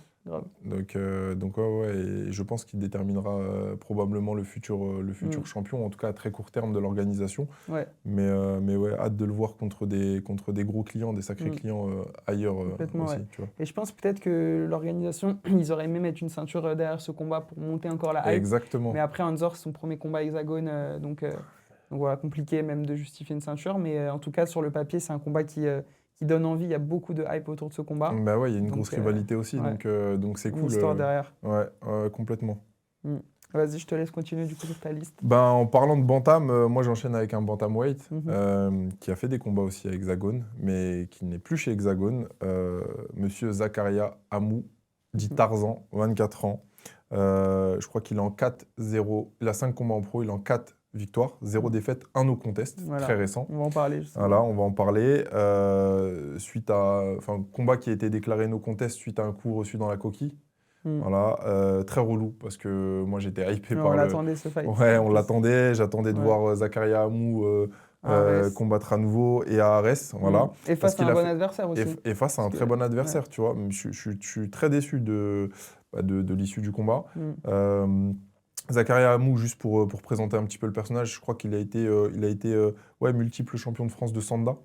Speaker 2: Donc ouais, et je pense qu'il déterminera probablement le futur champion, en tout cas à très court terme de l'organisation.
Speaker 1: Ouais,
Speaker 2: Mais ouais, hâte de le voir contre des gros clients, des sacrés clients ailleurs
Speaker 1: complètement,
Speaker 2: aussi.
Speaker 1: ouais.
Speaker 2: Tu vois.
Speaker 1: Et je pense peut-être que l'organisation, ils auraient aimé mettre une ceinture derrière ce combat pour monter encore la hype.
Speaker 2: Exactement.
Speaker 1: Mais après, Anzor, c'est son premier combat hexagone, donc voilà, compliqué même de justifier une ceinture. Mais en tout cas, sur le papier, c'est un combat qui donne envie. Il y a beaucoup de hype autour de ce combat.
Speaker 2: Bah ouais, il y a une
Speaker 1: Donc,
Speaker 2: grosse rivalité aussi,
Speaker 1: ouais.
Speaker 2: donc c'est
Speaker 1: Une
Speaker 2: cool.
Speaker 1: histoire derrière.
Speaker 2: Ouais, complètement.
Speaker 1: Vas-y, je te laisse continuer du coup sur ta liste.
Speaker 2: Ben, en parlant de bantam, moi j'enchaîne avec un bantamweight qui a fait des combats aussi à Hexagone, mais qui n'est plus chez Hexagone. Monsieur Zakaria Amou, dit Tarzan, 24 ans. Je crois qu'il est en 4-0. Il a 5 combats en pro, il est en 4 victoires, 0 défaite, 1 no contest,
Speaker 1: Voilà.
Speaker 2: très récent.
Speaker 1: On va en parler justement.
Speaker 2: Voilà, on va en parler. Suite à combat qui a été déclaré no contest suite à un coup reçu dans la coquille. Voilà, très relou parce que moi j'étais hypé
Speaker 1: Ouais,
Speaker 2: par
Speaker 1: on
Speaker 2: le.
Speaker 1: l'attendait ce fight.
Speaker 2: Ouais, on l'attendait. J'attendais de voir Zakaria Amou combattre à nouveau et à Arès. Voilà.
Speaker 1: Et face à un bon adversaire aussi.
Speaker 2: Et face à un très bon adversaire, tu vois. Je suis très déçu de l'issue du combat. Zakaria Amou, juste pour présenter un petit peu le personnage, je crois qu'il a été, multiple champion de France de Sanda.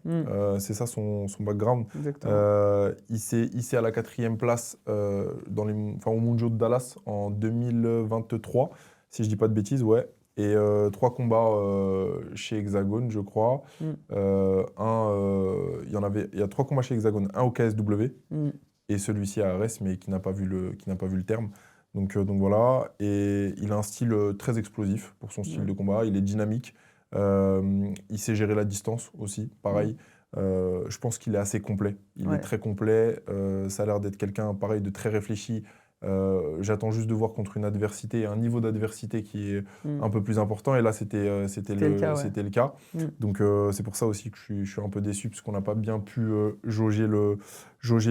Speaker 2: C'est ça son background. Il s'est hissé à la 4e place au Mondiaux de Dallas en 2023, si je dis pas de bêtises, ouais. Et 3 combats chez Hexagone, je crois. Il y a 3 combats chez Hexagone, un au KSW et celui-ci à Arès, mais qui n'a pas vu le terme. Donc voilà, et il a un style très explosif pour son style de combat, il est dynamique, il sait gérer la distance aussi, pareil. Je pense qu'il est assez complet, il est très complet, ça a l'air d'être quelqu'un pareil de très réfléchi. J'attends juste de voir contre une adversité, un niveau d'adversité qui est un peu plus important, et là c'était le cas. Donc c'est pour ça aussi que je suis un peu déçu, parce qu'on n'a pas bien pu jauger le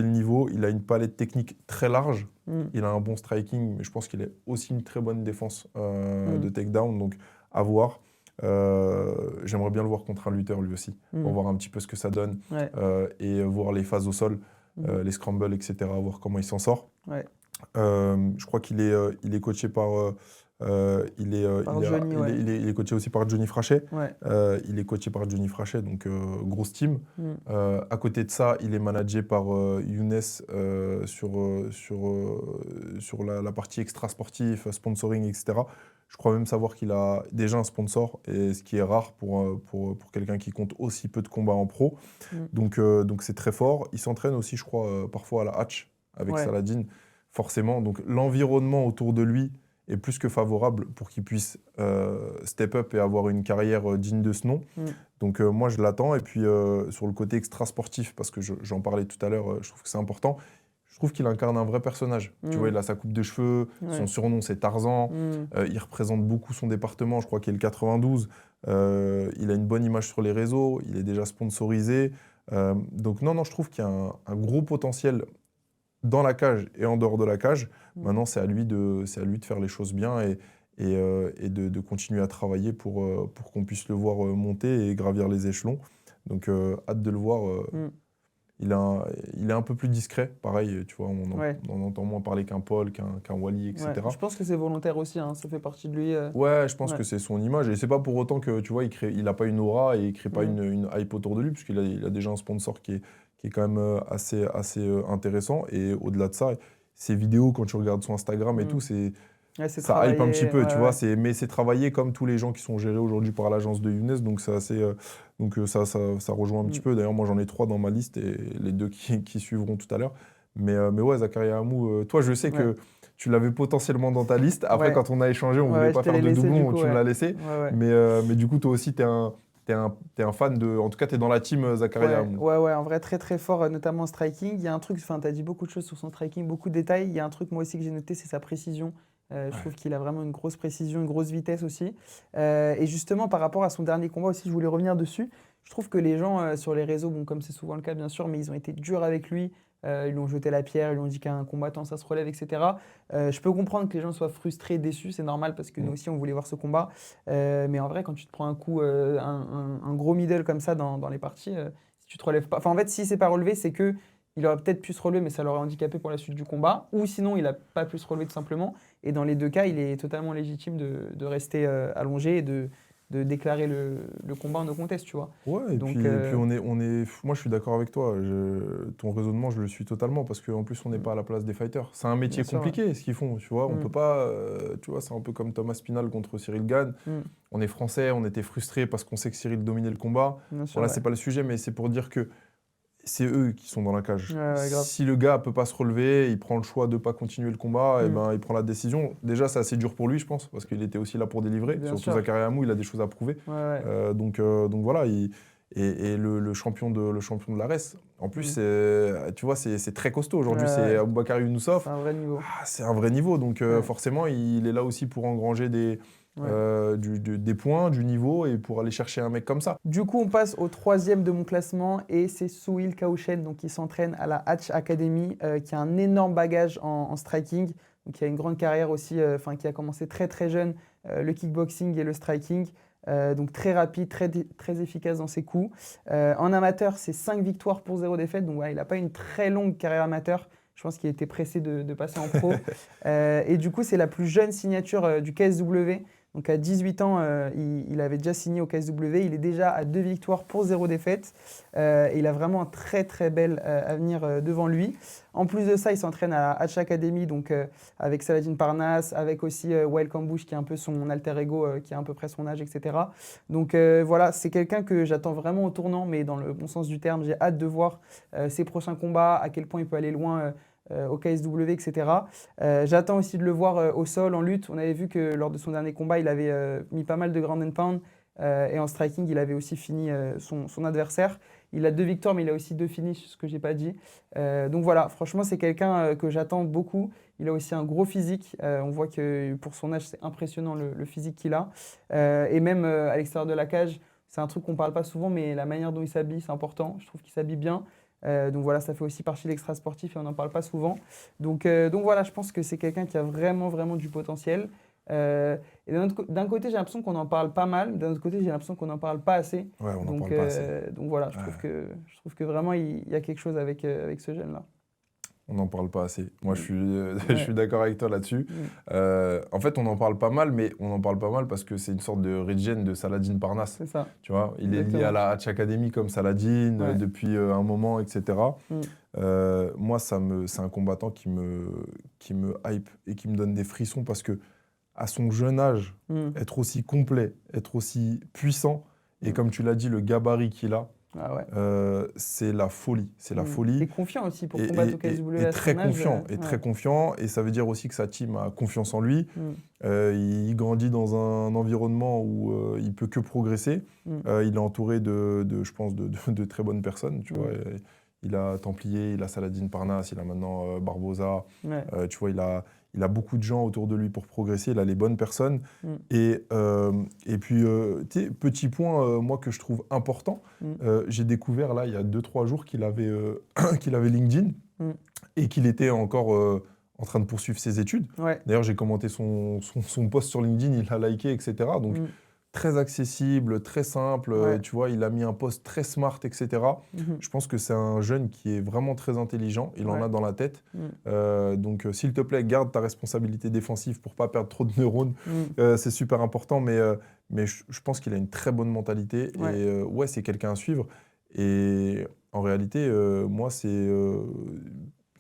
Speaker 2: niveau. Il a une palette technique très large, il a un bon striking, mais je pense qu'il a aussi une très bonne défense de takedown, donc à voir. J'aimerais bien le voir contre un lutteur lui aussi, pour voir un petit peu ce que ça donne, et voir les phases au sol, les scrambles, etc., voir comment il s'en sort. Je crois qu'il est coaché par il est coaché aussi par Johnny Frachet. Il est coaché par Johnny Frachet, donc grosse team. À côté de ça, il est managé par Younes sur la partie extra sportif, sponsoring, etc. Je crois même savoir qu'il a déjà un sponsor, et ce qui est rare pour quelqu'un qui compte aussi peu de combats en pro. Donc c'est très fort. Il s'entraîne aussi, je crois, parfois à la Hatch avec Saladin. Forcément, donc l'environnement autour de lui est plus que favorable pour qu'il puisse step up et avoir une carrière digne de ce nom. Donc moi je l'attends, et puis sur le côté extra sportif, parce que j'en parlais tout à l'heure, je trouve que c'est important, je trouve qu'il incarne un vrai personnage. Tu vois, il a sa coupe de cheveux, son surnom c'est Tarzan, il représente beaucoup son département, je crois qu'il est le 92, il a une bonne image sur les réseaux, il est déjà sponsorisé, donc non, je trouve qu'il y a un gros potentiel dans la cage et en dehors de la cage. Maintenant, c'est à lui de faire les choses bien et de continuer à travailler pour qu'on puisse le voir monter et gravir les échelons. Donc, hâte de le voir il est un peu plus discret. Pareil, tu vois,
Speaker 1: Ouais.
Speaker 2: on entend moins parler qu'un Paul, qu'un Wally, etc.
Speaker 1: Ouais. Je pense que c'est volontaire aussi, hein, ça fait partie de lui.
Speaker 2: Ouais, je pense
Speaker 1: Ouais.
Speaker 2: que c'est son image. Et c'est pas pour autant que, tu vois, il a pas une aura et il crée pas
Speaker 1: Mm.
Speaker 2: une hype autour de lui, puisqu'il a déjà un sponsor qui est quand même assez intéressant. Et au-delà de ça, ses vidéos, quand tu regardes son Instagram et
Speaker 1: Mm.
Speaker 2: tout,
Speaker 1: Ouais, c'est
Speaker 2: ça hype un petit
Speaker 1: travaillé.
Speaker 2: peu,
Speaker 1: Ouais,
Speaker 2: tu vois.
Speaker 1: ouais.
Speaker 2: Mais c'est travaillé comme tous les gens qui sont gérés aujourd'hui par l'agence de Younes, donc c'est assez, ça rejoint un petit
Speaker 1: Mm.
Speaker 2: peu. D'ailleurs, moi, j'en ai 3 dans ma liste et les 2 qui suivront tout à l'heure. Mais ouais, Zakaria Hamou, toi, je sais
Speaker 1: Ouais.
Speaker 2: que tu l'avais potentiellement dans ta liste. Après,
Speaker 1: Ouais.
Speaker 2: quand on a échangé, on
Speaker 1: Ouais,
Speaker 2: voulait
Speaker 1: ouais, je
Speaker 2: pas
Speaker 1: te
Speaker 2: faire
Speaker 1: l'ai
Speaker 2: de
Speaker 1: laissé du
Speaker 2: doublon,
Speaker 1: coup,
Speaker 2: tu me
Speaker 1: ouais.
Speaker 2: l'as laissé.
Speaker 1: Ouais, ouais.
Speaker 2: Mais du coup, toi aussi, t'es un fan de. En tout cas, t'es dans la team Zakaria
Speaker 1: Ouais,
Speaker 2: Hamou.
Speaker 1: ouais, ouais, en vrai, très très fort, notamment en striking. Il y a un truc, enfin, tu as dit beaucoup de choses sur son striking, beaucoup de détails. Il y a un truc, moi aussi, que j'ai noté, c'est sa précision. Je trouve
Speaker 2: Ouais.
Speaker 1: qu'il a vraiment une grosse précision, une grosse vitesse aussi. Et justement, par rapport à son dernier combat aussi, je voulais revenir dessus. Je trouve que les gens sur les réseaux, bon, comme c'est souvent le cas, bien sûr, mais ils ont été durs avec lui. Ils lui ont jeté la pierre, ils lui ont dit qu'un combattant, ça se relève, etc. Je peux comprendre que les gens soient frustrés, déçus, c'est normal parce que nous
Speaker 2: Mm.
Speaker 1: aussi, on voulait voir ce combat. Mais en vrai, quand tu te prends un coup, un gros middle comme ça dans les parties, si tu te relèves pas. Enfin, en fait, si c'est pas relevé, c'est que il aurait peut-être pu se relever, mais ça l'aurait handicapé pour la suite du combat. Ou sinon, il a pas pu se relever tout simplement. Et dans les deux cas, il est totalement légitime de rester allongé et de déclarer le combat en no contest, tu vois.
Speaker 2: Ouais,
Speaker 1: Donc,
Speaker 2: et puis moi je suis d'accord avec toi. Ton raisonnement, je le suis totalement parce qu'en plus on n'est pas à la place des fighters. C'est un
Speaker 1: bien
Speaker 2: métier
Speaker 1: sûr, ouais.
Speaker 2: compliqué ce qu'ils font, tu vois. On peut
Speaker 1: Mm,
Speaker 2: pas, tu vois, c'est un peu comme Thomas Spinal contre Cyril Gane.
Speaker 1: mm,
Speaker 2: On est français, on était frustrés parce qu'on sait que Cyril dominait le combat.
Speaker 1: bien sûr,
Speaker 2: Voilà,
Speaker 1: ouais.
Speaker 2: c'est pas le sujet, mais c'est pour dire que c'est eux qui sont dans la
Speaker 1: Ouais,
Speaker 2: cage.
Speaker 1: ouais, grave.
Speaker 2: Si le gars peut pas se relever, il prend le choix de pas continuer le combat, et
Speaker 1: Mm,
Speaker 2: ben il prend la décision. Déjà, c'est assez dur pour lui, je pense, parce qu'il était aussi là pour délivrer.
Speaker 1: bien
Speaker 2: Surtout
Speaker 1: sûr.
Speaker 2: Zakaria Hamou, il a des choses à prouver.
Speaker 1: Ouais, ouais.
Speaker 2: Donc voilà. Et le champion de l'ARES, en plus,
Speaker 1: Mm,
Speaker 2: tu vois, c'est très costaud.
Speaker 1: ouais,
Speaker 2: Aujourd'hui, c'est
Speaker 1: ouais.
Speaker 2: Aboubakar
Speaker 1: C'est
Speaker 2: Younousov.
Speaker 1: un vrai niveau.
Speaker 2: Ah, c'est un vrai niveau. Donc
Speaker 1: Ouais,
Speaker 2: forcément, il est là aussi pour engranger
Speaker 1: ouais.
Speaker 2: des points, du niveau et pour aller chercher un mec comme ça.
Speaker 1: Du coup, on passe au troisième de mon classement et c'est Souil Kaouchen, donc qui s'entraîne à la Hatch Academy, qui a un énorme bagage en striking, donc qui a une grande carrière aussi, enfin qui a commencé très très jeune le kickboxing et le striking, donc très rapide, très efficace dans ses coups. En amateur, c'est 5 victoires pour 0 défaite, donc ouais, il n'a pas une très longue carrière amateur. Je pense qu'il était pressé de passer en pro. Et du coup, c'est la plus jeune signature du KSW. Donc à 18 ans, il avait déjà signé au KSW. Il est déjà à 2 victoires pour 0 défaite. Et il a vraiment un très très bel avenir devant lui. En plus de ça, il s'entraîne à la Hatch Academy, donc avec Saladin Parnasse, avec aussi Wael Kambush, qui est un peu son alter ego, qui a à peu près son âge, etc. Donc voilà, c'est quelqu'un que j'attends vraiment au tournant, mais dans le bon sens du terme. J'ai hâte de voir ses prochains combats, à quel point il peut aller loin au KSW, etc. J'attends aussi de le voir au sol, en lutte. On avait vu que lors de son dernier combat, il avait mis pas mal de ground and pound. Et en striking, il avait aussi fini son adversaire. Il a 2 victoires, mais il a aussi 2 finishes, ce que j'ai pas dit. Donc voilà, franchement, c'est quelqu'un que j'attends beaucoup. Il a aussi un gros physique. On voit que pour son âge, c'est impressionnant le physique qu'il a. Et même à l'extérieur de la cage, c'est un truc qu'on parle pas souvent, mais la manière dont il s'habille, c'est important. Je trouve qu'il s'habille bien. Donc voilà, ça fait aussi partie de l'extra sportif et on n'en parle pas souvent. Donc voilà, je pense que c'est quelqu'un qui a vraiment, vraiment du potentiel. Et d'un côté, j'ai l'impression qu'on en parle pas mal, d'un autre côté, j'ai l'impression qu'on n'en parle pas assez.
Speaker 2: Ouais, on n'en
Speaker 1: Donc,
Speaker 2: parle pas assez.
Speaker 1: donc voilà,
Speaker 2: Ouais.
Speaker 1: je trouve que vraiment, il y a quelque chose avec ce jeune-là.
Speaker 2: On n'en parle pas assez. Moi,
Speaker 1: Mm.
Speaker 2: je
Speaker 1: Ouais.
Speaker 2: suis d'accord avec toi là-dessus.
Speaker 1: Mm.
Speaker 2: En fait, on en parle pas mal, mais on en parle pas mal parce que c'est une sorte de regen de Saladin Parnasse.
Speaker 1: C'est ça,
Speaker 2: Tu vois, il est lié
Speaker 1: exactement.
Speaker 2: à la Hatch Academy comme Saladin
Speaker 1: Ouais.
Speaker 2: depuis un moment, etc.
Speaker 1: Mm.
Speaker 2: Moi, c'est un combattant qui me hype et qui me donne des frissons parce que à son jeune âge,
Speaker 1: Mm.
Speaker 2: être aussi complet, être aussi puissant, et
Speaker 1: Mm.
Speaker 2: comme tu l'as dit, le gabarit qu'il a,
Speaker 1: Ah ouais.
Speaker 2: c'est la folie. C'est la
Speaker 1: Mm.
Speaker 2: folie.
Speaker 1: Et confiant aussi pour combattre au KSW à
Speaker 2: Très
Speaker 1: son âge.
Speaker 2: confiant, et
Speaker 1: Ouais.
Speaker 2: très confiant, et ça veut dire aussi que sa team a confiance en lui.
Speaker 1: Mm.
Speaker 2: Il grandit dans un environnement où il peut que progresser.
Speaker 1: Mm.
Speaker 2: Il est entouré je pense, de très bonnes personnes. Tu
Speaker 1: Mm.
Speaker 2: vois. Il a Templier, il a Saladin Parnasse, il a maintenant Barbosa.
Speaker 1: Ouais.
Speaker 2: Tu vois, il a beaucoup de gens autour de lui pour progresser. Il a les bonnes personnes.
Speaker 1: Mm.
Speaker 2: Et puis, tu sais, petit point, moi, que je trouve important,
Speaker 1: Mm.
Speaker 2: j'ai découvert là, il y a 2-3 jours, qu'il avait, qu'il avait LinkedIn
Speaker 1: Mm.
Speaker 2: et qu'il était encore en train de poursuivre ses études.
Speaker 1: Ouais.
Speaker 2: D'ailleurs, j'ai commenté son post sur LinkedIn, il a liké, etc. Donc,
Speaker 1: Mm.
Speaker 2: très accessible, très simple.
Speaker 1: Ouais.
Speaker 2: Tu vois, il a mis un poste très smart, etc.
Speaker 1: Mhm.
Speaker 2: Je pense que c'est un jeune qui est vraiment très intelligent. Il en
Speaker 1: Ouais.
Speaker 2: a dans la tête.
Speaker 1: Mm.
Speaker 2: Donc, s'il te plaît, garde ta responsabilité défensive pour pas perdre trop de neurones.
Speaker 1: Mm.
Speaker 2: C'est super important. Mais je pense qu'il a une très bonne mentalité.
Speaker 1: Ouais.
Speaker 2: Et ouais, c'est quelqu'un à suivre. Et en réalité, moi, si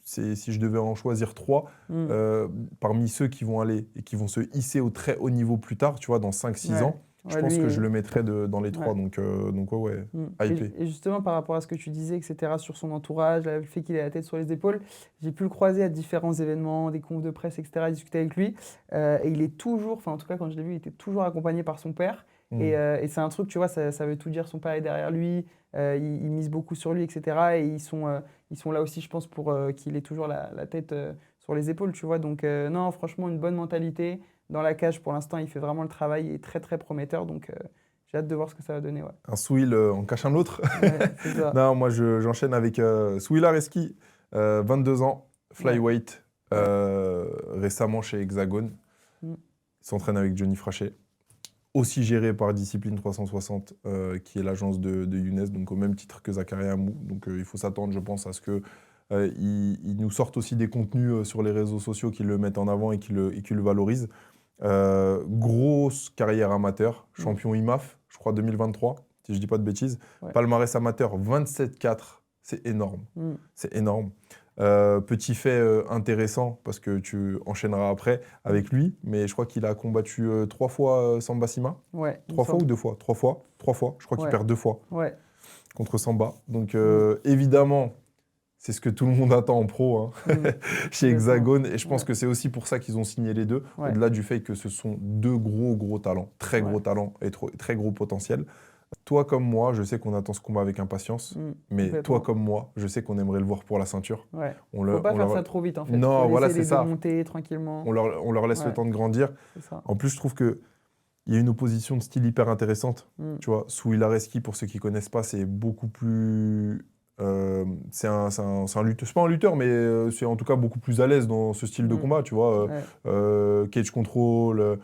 Speaker 2: je devais en choisir 3,
Speaker 1: Mm.
Speaker 2: parmi ceux qui vont aller et qui vont se hisser au très haut niveau plus tard, tu vois, dans 5-6
Speaker 1: Ouais.
Speaker 2: ans, je
Speaker 1: Ouais,
Speaker 2: pense que
Speaker 1: lui,
Speaker 2: je le mettrais dans les 3.
Speaker 1: ouais.
Speaker 2: Donc ouais,
Speaker 1: Mm.
Speaker 2: hypé.
Speaker 1: Et justement, par rapport à ce que tu disais, etc., sur son entourage, le fait qu'il ait la tête sur les épaules, j'ai pu le croiser à différents événements, des confs de presse, etc., discuter avec lui. Et il est toujours, enfin en tout cas quand je l'ai vu, il était toujours accompagné par son père. Et c'est un truc, tu vois, ça veut tout dire, son père est derrière lui, il mise beaucoup sur lui, etc. Et ils sont là aussi, je pense, pour qu'il ait toujours la tête sur les épaules, tu vois. Donc non, franchement, une bonne mentalité. Dans la cage, pour l'instant, il fait vraiment le travail, il est très, très prometteur. Donc j'ai hâte de voir ce que ça va donner, ouais.
Speaker 2: Un Souil en cache un autre.
Speaker 1: Ouais, c'est ça.
Speaker 2: Non, moi j'enchaîne avec Souil Areski, 22 ans,
Speaker 1: Ouais,
Speaker 2: flyweight,
Speaker 1: ouais.
Speaker 2: récemment chez Hexagone.
Speaker 1: Mm.
Speaker 2: Il s'entraîne avec Johnny Frachet. Aussi géré par Discipline 360, qui est l'agence de Younes, donc au même titre que Zakaria Amou. Donc il faut s'attendre, je pense, à ce que il nous sorte aussi des contenus sur les réseaux sociaux qui le mettent en avant et qui le valorisent. Grosse carrière amateur,
Speaker 1: Mm.
Speaker 2: champion IMAF, je crois 2023, si je dis pas de bêtises.
Speaker 1: Ouais.
Speaker 2: Palmarès amateur 27-4, c'est énorme.
Speaker 1: Mm.
Speaker 2: C'est énorme. Petit fait intéressant, parce que tu enchaîneras après avec lui, mais je crois qu'il a combattu 3 fois Samba Sima.
Speaker 1: Ouais, il me
Speaker 2: 3 fois ou
Speaker 1: semble.
Speaker 2: 2 fois? 3 fois. 3 fois. Je crois qu'il
Speaker 1: Ouais,
Speaker 2: perd 2 fois
Speaker 1: ouais.
Speaker 2: contre Samba. Donc
Speaker 1: Mm.
Speaker 2: évidemment, c'est ce que tout le monde attend en pro, hein,
Speaker 1: Mm.
Speaker 2: chez
Speaker 1: Complètement.
Speaker 2: Hexagone. Et je pense
Speaker 1: Ouais.
Speaker 2: que c'est aussi pour ça qu'ils ont signé les deux,
Speaker 1: Ouais.
Speaker 2: au-delà du fait que ce sont 2 gros talents, très gros
Speaker 1: Ouais.
Speaker 2: talents et très gros potentiel. Toi comme moi, je sais qu'on attend ce combat avec impatience,
Speaker 1: Mm.
Speaker 2: mais toi
Speaker 1: Complètement.
Speaker 2: comme moi, je sais qu'on aimerait le voir pour la ceinture.
Speaker 1: Ouais.
Speaker 2: On
Speaker 1: Faut pas
Speaker 2: on
Speaker 1: faire ça trop vite, en fait.
Speaker 2: Non,
Speaker 1: Faut
Speaker 2: voilà,
Speaker 1: laisser
Speaker 2: c'est
Speaker 1: les deux
Speaker 2: ça.
Speaker 1: monter tranquillement.
Speaker 2: On leur laisse le
Speaker 1: Ouais,
Speaker 2: temps de grandir.
Speaker 1: c'est ça.
Speaker 2: En plus, je trouve qu'il y a une opposition de style hyper intéressante.
Speaker 1: Mm.
Speaker 2: Tu vois, Souil Areski, pour ceux qui ne connaissent pas, c'est beaucoup plus. C'est un lutteur, c'est pas un lutteur, mais c'est en tout cas beaucoup plus à l'aise dans ce style de
Speaker 1: Mm.
Speaker 2: combat. Tu vois,
Speaker 1: Ouais.
Speaker 2: cage control,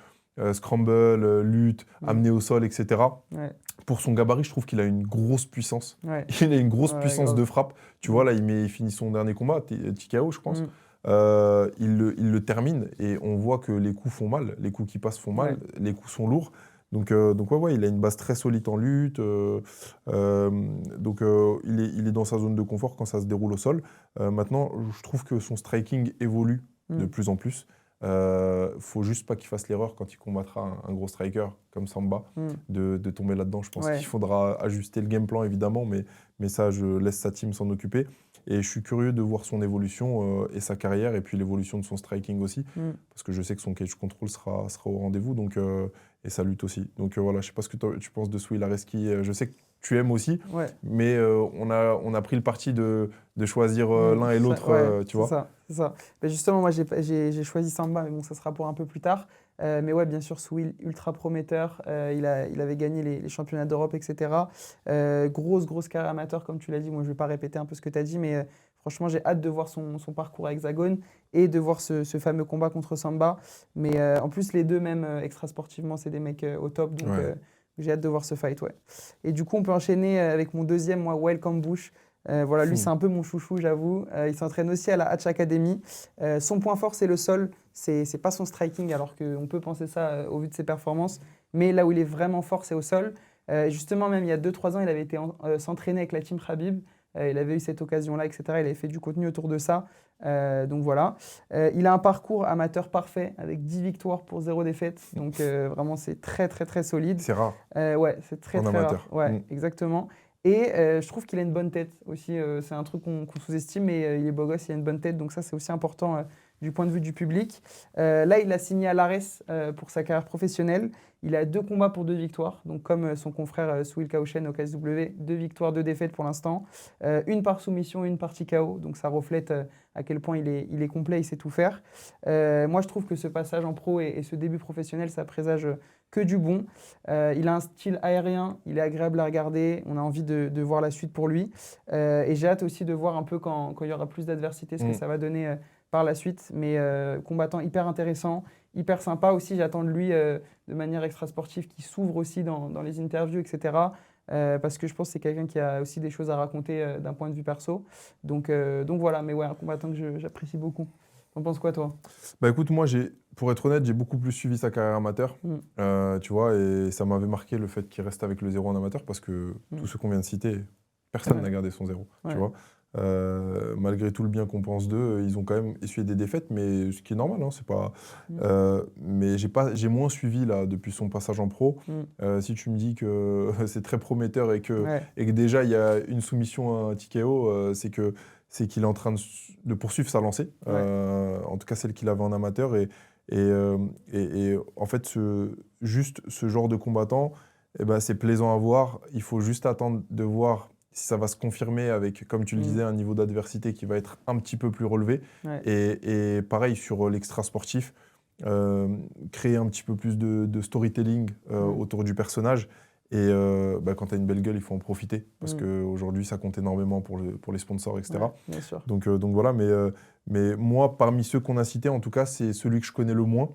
Speaker 2: scramble, lutte,
Speaker 1: Mm.
Speaker 2: amener au sol, etc.
Speaker 1: Ouais.
Speaker 2: Pour son gabarit, je trouve qu'il a une grosse puissance.
Speaker 1: Ouais.
Speaker 2: Il a une grosse
Speaker 1: Ouais,
Speaker 2: puissance
Speaker 1: grave.
Speaker 2: de frappe. Tu vois, là, il finit son dernier combat, TKO, je pense.
Speaker 1: Mm.
Speaker 2: Il le termine et on voit que les coups font mal. Les coups qui passent font mal.
Speaker 1: Ouais.
Speaker 2: Les coups sont lourds. Donc ouais, il a une base très solide en lutte. Il est dans sa zone de confort quand ça se déroule au sol. Maintenant, je trouve que son striking évolue de
Speaker 1: Mm.
Speaker 2: plus en plus. Faut juste pas qu'il fasse l'erreur quand il combattra un gros striker comme Samba
Speaker 1: Mm.
Speaker 2: de tomber là-dedans. Je pense
Speaker 1: Ouais.
Speaker 2: qu'il faudra ajuster le game plan évidemment, mais ça, je laisse sa team s'en occuper. Et je suis curieux de voir son évolution et sa carrière, et puis l'évolution de son striking aussi,
Speaker 1: Mm.
Speaker 2: parce que je sais que son cage control sera au rendez-vous, et sa lutte aussi. Donc voilà, je sais pas ce que tu penses de Souil Areski. Je sais que tu aimes aussi,
Speaker 1: Ouais.
Speaker 2: mais on a pris le parti de choisir
Speaker 1: Mm.
Speaker 2: l'un et l'autre,
Speaker 1: Ouais,
Speaker 2: tu
Speaker 1: c'est
Speaker 2: vois.
Speaker 1: ça, c'est ça. Ben justement, moi, j'ai choisi Samba, mais bon, ça sera pour un peu plus tard. Mais ouais, bien sûr, Souil, ultra prometteur. Il avait gagné les championnats d'Europe, etc. Grosse carrière amateur, comme tu l'as dit. Moi, je ne vais pas répéter un peu ce que tu as dit, mais franchement, j'ai hâte de voir son parcours à Hexagone et de voir ce fameux combat contre Samba. Mais en plus, les deux, même extra-sportivement, c'est des mecs au top. Donc,
Speaker 2: Ouais.
Speaker 1: j'ai hâte de voir ce fight, ouais. Et du coup, on peut enchaîner avec mon deuxième, moi, Welcome Bush. Voilà, lui, c'est un peu mon chouchou, j'avoue. Il s'entraîne aussi à la Hatch Academy. Son point fort, c'est le sol. C'est pas son striking, alors qu'on peut penser ça au vu de ses performances. Mais là où il est vraiment fort, c'est au sol. Justement, même il y a 2-3 ans, il avait été s'entraîner avec la team Khabib. Il avait eu cette occasion-là, etc. Il avait fait du contenu autour de ça. Donc voilà. Il a un parcours amateur parfait avec 10 victoires pour 0 défaite. Donc vraiment, c'est très solide.
Speaker 2: C'est rare
Speaker 1: Ouais, c'est très
Speaker 2: en
Speaker 1: rare.
Speaker 2: amateur.
Speaker 1: Ouais,
Speaker 2: Mm.
Speaker 1: exactement. Et je trouve qu'il a une bonne tête aussi. C'est un truc qu'on sous-estime, mais il est beau gosse, il a une bonne tête. Donc ça, c'est aussi important du point de vue du public. Là, il a signé à l'ARES pour sa carrière professionnelle. Il a 2 combats pour 2 victoires. Donc comme son confrère Souil Kaochen au KSW, 2 victoires, 2 défaites pour l'instant. Une par soumission, une par TKO. Donc ça reflète à quel point il est complet, il sait tout faire. Moi, je trouve que ce passage en pro et ce début professionnel, ça présage que du bon. Il a un style aérien, il est agréable à regarder, on a envie de voir la suite pour lui. Et j'ai hâte aussi de voir un peu quand il y aura plus d'adversité ce que ça va donner par la suite. Mais combattant hyper intéressant, hyper sympa aussi. J'attends de lui de manière extra-sportive qu'il s'ouvre aussi dans les interviews, etc. Parce que je pense que c'est quelqu'un qui a aussi des choses à raconter d'un point de vue perso. Donc voilà, mais ouais, un combattant que j'apprécie beaucoup. T'en penses quoi, toi?
Speaker 2: Bah écoute, moi, pour être honnête, j'ai beaucoup plus suivi sa carrière amateur. Tu vois, et ça m'avait marqué le fait qu'il reste avec le 0 en amateur parce que tous ceux qu'on vient de citer, personne n'a gardé son 0. Tu vois. Malgré tout le bien qu'on pense d'eux, ils ont quand même essuyé des défaites, mais ce qui est normal, hein, c'est pas. Mais j'ai moins suivi là depuis son passage en pro. Si tu me dis que c'est très prometteur et que déjà il y a une soumission à un TKO, c'est qu'il est en train de poursuivre sa lancée. En tout cas celle qu'il avait en amateur et en fait juste ce genre de combattant, eh ben, c'est plaisant à voir. Il faut juste attendre de voir si ça va se confirmer avec, comme tu le disais, un niveau d'adversité qui va être un petit peu plus relevé. Et pareil, sur l'extra-sportif, créer un petit peu plus de storytelling autour du personnage. Et quand tu as une belle gueule, il faut en profiter. Parce qu'aujourd'hui, ça compte énormément pour les sponsors, etc.
Speaker 1: Bien sûr.
Speaker 2: Donc voilà, mais moi, parmi ceux qu'on a cités, en tout cas, c'est celui que je connais le moins.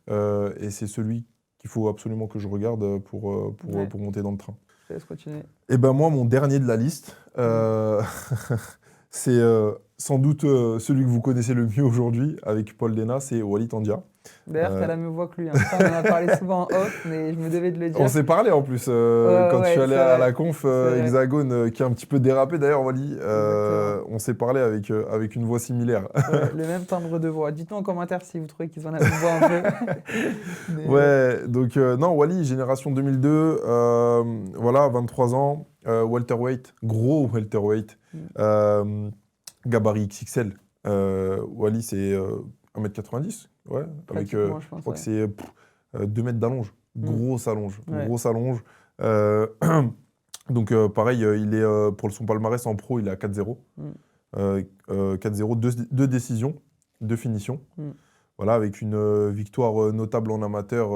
Speaker 2: Et c'est celui qu'il faut absolument que je regarde pour monter dans le train.
Speaker 1: Je te laisse continuer.
Speaker 2: Et ben moi, mon dernier de la liste, c'est sans doute celui que vous connaissez le mieux aujourd'hui avec Paul Dena, c'est Walid Tandia.
Speaker 1: D'ailleurs, tu as la même voix que lui. Hein. Ça, on en a parlé souvent en off, mais je me devais de le dire.
Speaker 2: On s'est parlé en plus quand je suis allé à la conf Hexagone, qui a un petit peu dérapé d'ailleurs, Wally. On s'est parlé avec une voix similaire.
Speaker 1: Le même timbre de voix. Dites-nous en commentaire si vous trouvez qu'ils ont la même voix un peu.
Speaker 2: Donc non, Wally, génération 2002, voilà, 23 ans, welterweight, gros welterweight, gabarit XXL. Wally, c'est 1m90. Ouais, avec, je crois que c'est 2 mètres d'allonge. Grosse allonge. Grosse allonge. Donc, pareil, il est, pour son palmarès en pro, il est à 4-0. 4-0, deux décisions, 2 finitions. Voilà, avec une victoire notable en amateur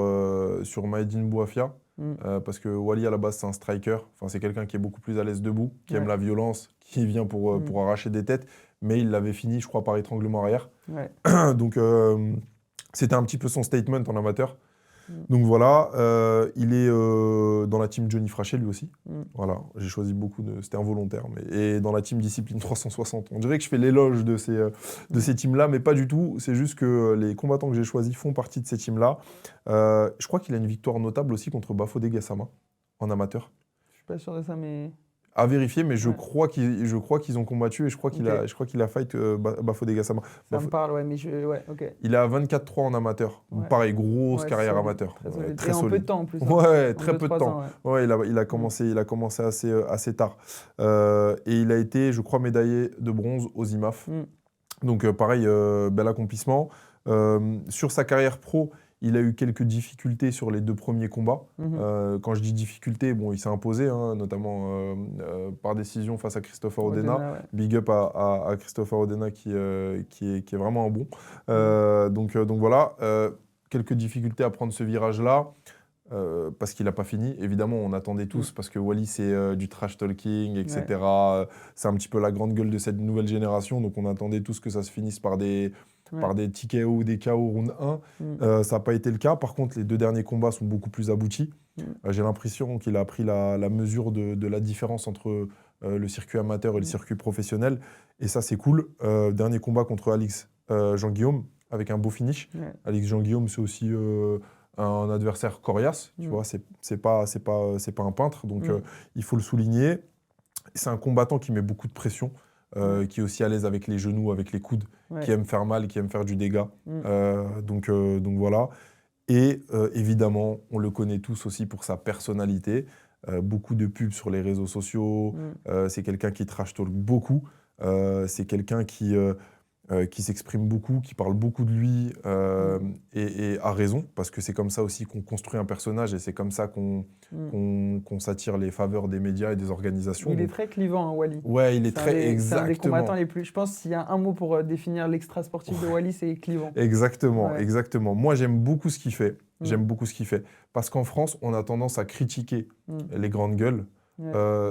Speaker 2: sur Maïdine Bouafia. Parce que Wally, à la base, c'est un striker. Enfin, c'est quelqu'un qui est beaucoup plus à l'aise debout, qui aime la violence, qui vient pour arracher des têtes. Mais il l'avait fini, je crois, par étranglement arrière. Donc, c'était un petit peu son statement en amateur. Donc voilà, il est dans la team Johnny Frachet lui aussi. Voilà, j'ai choisi c'était involontaire. Et dans la team Discipline 360. On dirait que je fais l'éloge de ces teams-là, mais pas du tout. C'est juste que les combattants que j'ai choisis font partie de ces teams-là. Je crois qu'il a une victoire notable aussi contre Bafodé Gassama en amateur.
Speaker 1: Je suis pas sûr de ça, mais...
Speaker 2: À vérifier, mais je crois qu'ils ont combattu et je crois qu'il a fight Bafodé Gassama.
Speaker 1: Ça me parle, ouais, mais ok.
Speaker 2: Il est à 24-3 en amateur. Pareil, grosse carrière amateur.
Speaker 1: Très solide. En peu de temps en plus.
Speaker 2: Ouais, très peu de temps. Il a commencé assez tard. Et il a été, je crois, médaillé de bronze aux IMAF. Donc pareil, bel accomplissement. Sur sa carrière pro, il a eu quelques difficultés sur les 2 premiers combats. Quand je dis difficultés, bon, il s'est imposé, hein, notamment par décision face à Christopher Odena. Big up à Christopher Odena qui est vraiment un bon. Donc voilà, quelques difficultés à prendre ce virage-là. Parce qu'il n'a pas fini. Évidemment, on attendait tous, parce que Wally, c'est du trash talking, etc. C'est un petit peu la grande gueule de cette nouvelle génération. Donc on attendait tous que ça se finisse par des TKO ou des KO round 1. Ça n'a pas été le cas. Par contre, les 2 derniers combats sont beaucoup plus aboutis. J'ai l'impression qu'il a pris la mesure de la différence entre le circuit amateur et le circuit professionnel. Et ça, c'est cool. Dernier combat contre Alix Jean-Guillaume, avec un beau finish. Alix Jean-Guillaume, c'est aussi un adversaire coriace. Tu vois, c'est pas un peintre. Donc, il faut le souligner. C'est un combattant qui met beaucoup de pression. Qui est aussi à l'aise avec les genoux, avec les coudes, qui aime faire mal, qui aime faire du dégât. Donc voilà. Et évidemment, on le connaît tous aussi pour sa personnalité. Beaucoup de pubs sur les réseaux sociaux. C'est quelqu'un qui trash talk beaucoup. C'est quelqu'un qui s'exprime beaucoup, qui parle beaucoup de lui et a raison, parce que c'est comme ça aussi qu'on construit un personnage et c'est comme ça qu'on s'attire les faveurs des médias et des organisations.
Speaker 1: Il est très clivant, hein, Wally.
Speaker 2: Ouais, il est très exactement.
Speaker 1: C'est un des combattants les plus. Je pense s'il y a un mot pour définir l'extra sportif de Wally, c'est clivant.
Speaker 2: Exactement. Moi, j'aime beaucoup ce qu'il fait. Parce qu'en France, on a tendance à critiquer les grandes gueules.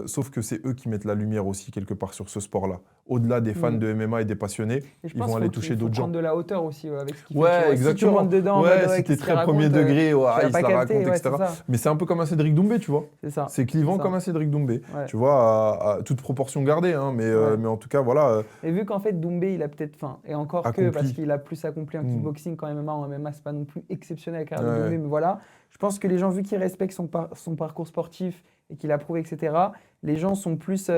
Speaker 2: Sauf que c'est eux qui mettent la lumière aussi quelque part sur ce sport-là. Au-delà des fans de MMA et des passionnés, ils vont aller toucher d'autres gens.
Speaker 1: Prendre de la hauteur aussi avec ce qu'il fait.
Speaker 2: Ouais, exactement.
Speaker 1: Si tu rentres dedans, en mode,
Speaker 2: si t'es très premier degré, il se la raconte, etc.
Speaker 1: Ça.
Speaker 2: Mais c'est un peu comme un Cédric Doumbé, tu vois.
Speaker 1: C'est ça.
Speaker 2: C'est clivant comme un Cédric Doumbé. Tu vois, à toute proportion gardée, hein, mais en tout cas, voilà.
Speaker 1: Et vu qu'en fait, Doumbé, il a peut-être faim. Et encore
Speaker 2: accompli.
Speaker 1: que, parce qu'il a plus accompli en kickboxing qu'en MMA. En MMA, c'est pas non plus exceptionnel avec Doumbé, mais voilà. Je pense que les gens, vu qu'ils respectent son parcours sportif et qu'il a prouvé, etc., les gens sont plus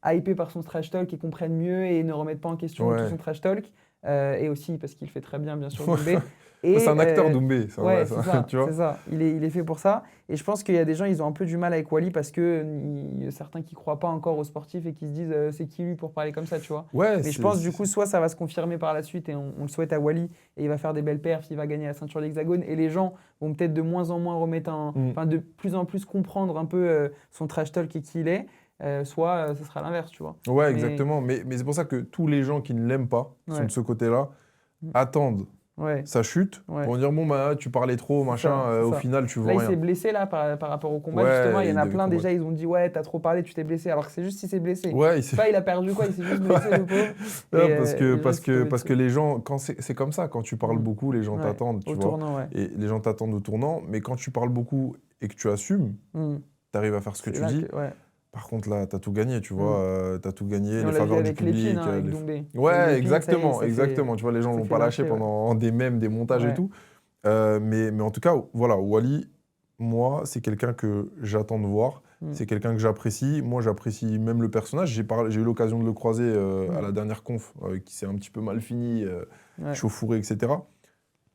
Speaker 1: hypés par son trash talk et comprennent mieux et ne remettent pas en question tout son trash talk. Et aussi parce qu'il fait très bien sûr, Doumbé.
Speaker 2: C'est un acteur Doumbé.
Speaker 1: C'est ça. Il est fait pour ça. Et je pense qu'il y a des gens, ils ont un peu du mal avec Wally parce que y a certains qui ne croient pas encore aux sportifs et qui se disent c'est qui lui pour parler comme ça, tu vois. Mais je pense du coup, soit ça va se confirmer par la suite et on le souhaite à Wally et il va faire des belles perfs, il va gagner la ceinture d'Hexagone et les gens vont peut-être de moins en moins remettre de plus en plus comprendre un peu son trash talk et qui il est. Soit ce sera l'inverse, tu vois.
Speaker 2: Ouais, exactement. Mais c'est pour ça que tous les gens qui ne l'aiment pas, sont de ce côté-là, attendent sa chute pour dire bon bah tu parlais trop machin au final tu vois
Speaker 1: là,
Speaker 2: rien.
Speaker 1: Il s'est blessé là par rapport au combat justement, il y en a plein déjà ils ont dit ouais t'as trop parlé, tu t'es blessé alors que c'est juste s'il s'est blessé. Il a perdu quoi, il s'est juste blessé le pauvre.
Speaker 2: Parce que les gens quand c'est comme ça, quand tu parles beaucoup les gens t'attendent, tu vois.
Speaker 1: Tournant,
Speaker 2: et les gens t'attendent au tournant, mais quand tu parles beaucoup et que tu assumes, tu arrives à faire ce que tu dis. Par contre, là, tu as tout gagné, tu vois. Tu as tout gagné, les faveurs du public. Ouais, exactement. Tu vois, les gens ne l'ont pas lâché pendant des mèmes, des montages et tout. Mais en tout cas, voilà, Wally, moi, c'est quelqu'un que j'attends de voir. C'est quelqu'un que j'apprécie. Moi, j'apprécie même le personnage. J'ai eu l'occasion de le croiser à la dernière conf, qui s'est un petit peu mal fini, chauffouré, etc.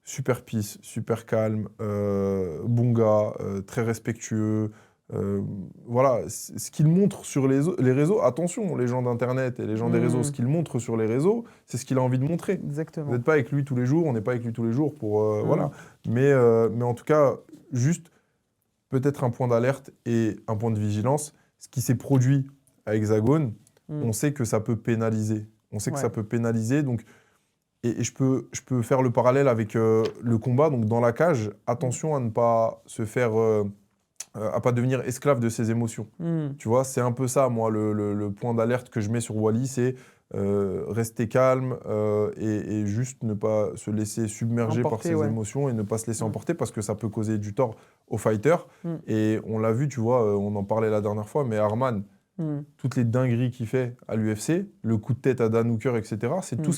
Speaker 2: Super peace, super calme, bon gars, très respectueux. Voilà, ce qu'il montre sur les réseaux, attention, les gens d'internet et les gens des réseaux, ce qu'il montre sur les réseaux, c'est ce qu'il a envie de montrer.
Speaker 1: Exactement.
Speaker 2: Vous n'êtes pas avec lui tous les jours, on n'est pas avec lui tous les jours pour voilà. Mais en tout cas, juste peut-être un point d'alerte et un point de vigilance. Ce qui s'est produit à Hexagone, on sait que ça peut pénaliser. On sait que ça peut pénaliser. Donc, et je peux faire le parallèle avec le combat. Donc dans la cage, attention à ne pas se faire à pas devenir esclave de ses émotions. Tu vois, c'est un peu ça, moi, le point d'alerte que je mets sur Wally, c'est rester calme et juste ne pas se laisser submerger par ses émotions et ne pas se laisser emporter parce que ça peut causer du tort aux fighters. Et on l'a vu, tu vois, on en parlait la dernière fois, mais Arman, toutes les dingueries qu'il fait à l'UFC, le coup de tête à Dan Hooker, etc., c'est tout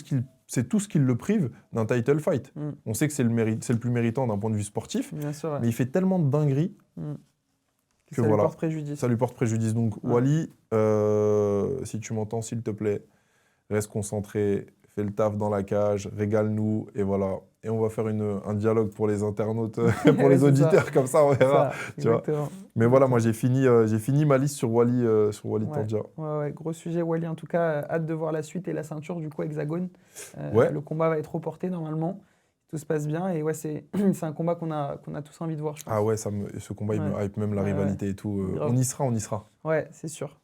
Speaker 2: ce qui le prive d'un title fight. On sait que c'est le plus méritant d'un point de vue sportif, mais il fait tellement de dingueries que
Speaker 1: ça lui porte préjudice.
Speaker 2: Ça lui porte préjudice. Donc, Wally, si tu m'entends, s'il te plaît, reste concentré, fais le taf dans la cage, régale-nous, et voilà. Et on va faire un dialogue pour les internautes, pour les auditeurs, comme ça, on verra. Tu vois. Mais voilà, moi, j'ai fini ma liste sur Wally Tandia.
Speaker 1: Ouais, gros sujet, Wally. En tout cas, hâte de voir la suite et la ceinture, du coup, Hexagone. Le combat va être reporté, normalement. Tout se passe bien et c'est un combat qu'on a tous envie de voir, je pense.
Speaker 2: Ah ouais, ce combat il me hype, même la rivalité et tout. On y sera.
Speaker 1: Ouais, c'est sûr.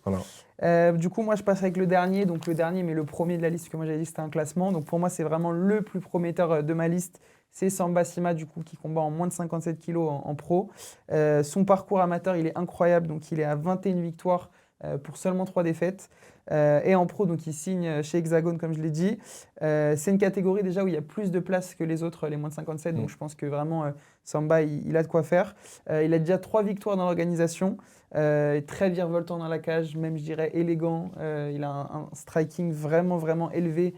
Speaker 2: Voilà.
Speaker 1: Du coup, moi je passe avec le dernier, mais le premier de la liste que moi j'avais dit c'était un classement. Donc pour moi c'est vraiment le plus prometteur de ma liste. C'est Samba Sima du coup qui combat en moins de 57 kg en pro. Son parcours amateur il est incroyable, donc il est à 21 victoires pour seulement 3 défaites. Et en pro, donc il signe chez Hexagone, comme je l'ai dit. C'est une catégorie déjà où il y a plus de place que les autres, les moins de 57. Donc je pense que vraiment, Samba, il a de quoi faire. Il a déjà 3 victoires dans l'organisation. Très virevoltant dans la cage, même je dirais élégant. Il a un striking vraiment, vraiment élevé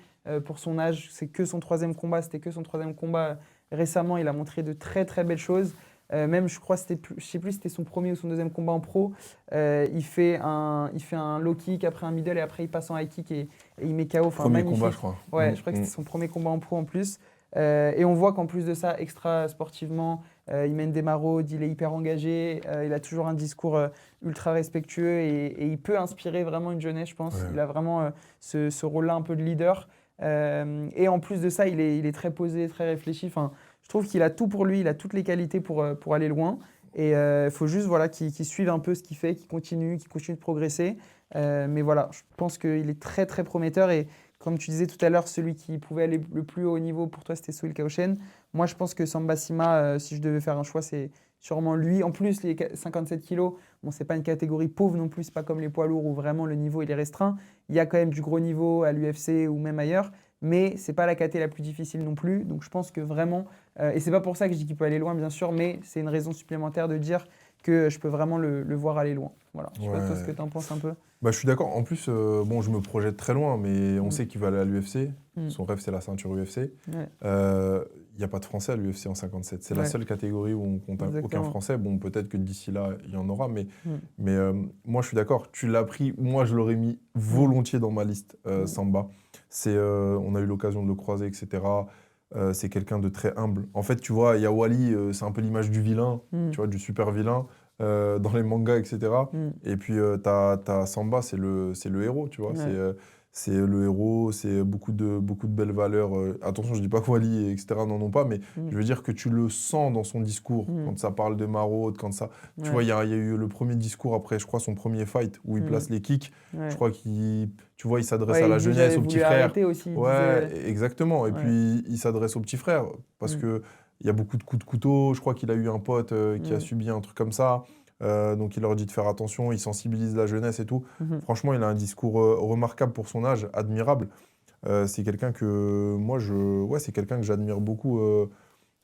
Speaker 1: pour son âge. C'est que son 3e combat. C'était que son 3e combat. Récemment, il a montré de très, très belles choses. Même, je crois, je sais plus si c'était son premier ou son 2e combat en pro. Il fait un low kick, après un middle et après il passe en high kick et il met KO.
Speaker 2: Premier combat, je crois.
Speaker 1: Ouais, je crois que c'était son premier combat en pro en plus. Et on voit qu'en plus de ça, extra sportivement, il mène des maraudes, il est hyper engagé, il a toujours un discours ultra respectueux et il peut inspirer vraiment une jeunesse, je pense. Ouais. Il a vraiment ce rôle-là un peu de leader. Et en plus de ça, il est très posé, très réfléchi. Enfin, je trouve qu'il a tout pour lui, il a toutes les qualités pour aller loin. Et il faut juste qu'il suive un peu ce qu'il fait, qu'il continue de progresser. Mais voilà, je pense qu'il est très, très prometteur. Et comme tu disais tout à l'heure, celui qui pouvait aller le plus haut niveau pour toi, c'était Soil Kaoshen. Moi, je pense que Samba Sima, si je devais faire un choix, c'est sûrement lui. En plus, les 57 kilos, Bon, c'est pas une catégorie pauvre non plus, c'est pas comme les poids lourds où vraiment le niveau il est restreint. Il y a quand même du gros niveau à l'UFC ou même ailleurs, mais c'est pas la caté la plus difficile non plus. Donc je pense que vraiment, et c'est pas pour ça que je dis qu'il peut aller loin bien sûr, mais c'est une raison supplémentaire de dire que je peux vraiment le voir aller loin. Voilà. Je sais pas toi ce que
Speaker 2: Ouais.
Speaker 1: tu en penses un peu.
Speaker 2: Bah, je suis d'accord. En plus, bon, je me projette très loin, mais on
Speaker 1: Mm.
Speaker 2: sait qu'il va aller à l'UFC.
Speaker 1: Mm.
Speaker 2: Son rêve, c'est la ceinture UFC.
Speaker 1: Ouais,
Speaker 2: Il n'y a pas de Français à l'UFC en 57. C'est la
Speaker 1: ouais,
Speaker 2: seule catégorie où on compte aucun
Speaker 1: exactement.
Speaker 2: Français. Bon, peut-être que d'ici là, il y en aura, mais,
Speaker 1: Mm.
Speaker 2: mais moi, je suis d'accord. Tu l'as pris. Moi, je l'aurais mis
Speaker 1: Mm.
Speaker 2: volontiers dans ma liste,
Speaker 1: Mm.
Speaker 2: Samba. On a eu l'occasion de le croiser, etc. C'est quelqu'un de très humble. En fait, tu vois, Yawali, c'est un peu l'image du vilain,
Speaker 1: Mm.
Speaker 2: tu vois, du super vilain dans les mangas, etc.
Speaker 1: Mm.
Speaker 2: Et puis, t'as Samba, c'est le héros, tu vois.
Speaker 1: Ouais.
Speaker 2: C'est le héros, c'est beaucoup de belles valeurs. Attention, je dis pas que Wally, etc. n'en ont pas, mais
Speaker 1: Mm.
Speaker 2: je veux dire que tu le sens dans son discours,
Speaker 1: Mm.
Speaker 2: quand ça parle de maraude, quand ça... Tu
Speaker 1: Ouais.
Speaker 2: vois, il y a eu le premier discours après, je crois, son premier fight, où il
Speaker 1: Mm.
Speaker 2: place les kicks.
Speaker 1: Ouais.
Speaker 2: Je crois tu vois, il s'adresse
Speaker 1: Ouais,
Speaker 2: à
Speaker 1: il
Speaker 2: la
Speaker 1: dit
Speaker 2: jeunesse,
Speaker 1: j'avais
Speaker 2: aux petits
Speaker 1: voulu
Speaker 2: frères.
Speaker 1: arrêter aussi. Il
Speaker 2: Ouais,
Speaker 1: disait.
Speaker 2: exactement. Et
Speaker 1: Ouais.
Speaker 2: puis, il s'adresse aux petits frères, parce
Speaker 1: Mm.
Speaker 2: que il y a beaucoup de coups de couteau. Je crois qu'il a eu un pote qui a
Speaker 1: Mm.
Speaker 2: subi un truc comme ça. Donc, il leur dit de faire attention, il sensibilise la jeunesse et tout.
Speaker 1: Mhm.
Speaker 2: Franchement, il a un discours remarquable pour son âge, admirable. C'est quelqu'un que ouais, c'est quelqu'un que j'admire beaucoup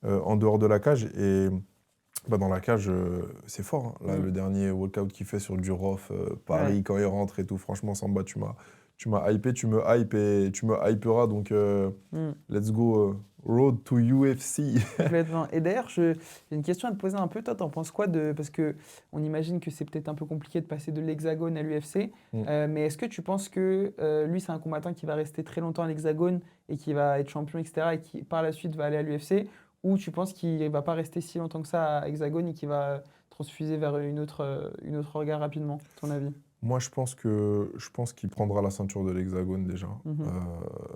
Speaker 2: en dehors de la cage. Et bah, dans la cage, c'est fort, hein. Là,
Speaker 1: Mm.
Speaker 2: le dernier walkout qu'il fait sur Durov, Paris,
Speaker 1: Ouais.
Speaker 2: quand il rentre et tout, franchement, Samba, tu m'as hypé, tu me hype et tu me hyperas. Donc,
Speaker 1: Mm.
Speaker 2: let's go, road to UFC.
Speaker 1: Complètement. Et d'ailleurs, j'ai une question à te poser un peu. Toi, t'en penses quoi de... Parce qu'on imagine que c'est peut-être un peu compliqué de passer de l'Hexagone à l'UFC.
Speaker 2: Mm.
Speaker 1: Mais est-ce que tu penses que lui, c'est un combattant qui va rester très longtemps à l'Hexagone et qui va être champion, etc. et qui, par la suite, va aller à l'UFC? Ou tu penses qu'il ne va pas rester si longtemps que ça à Hexagone et qu'il va transfuser vers une autre regard rapidement, à ton avis?
Speaker 2: Moi, je pense qu'il prendra la ceinture de l'Hexagone déjà.
Speaker 1: Mhm.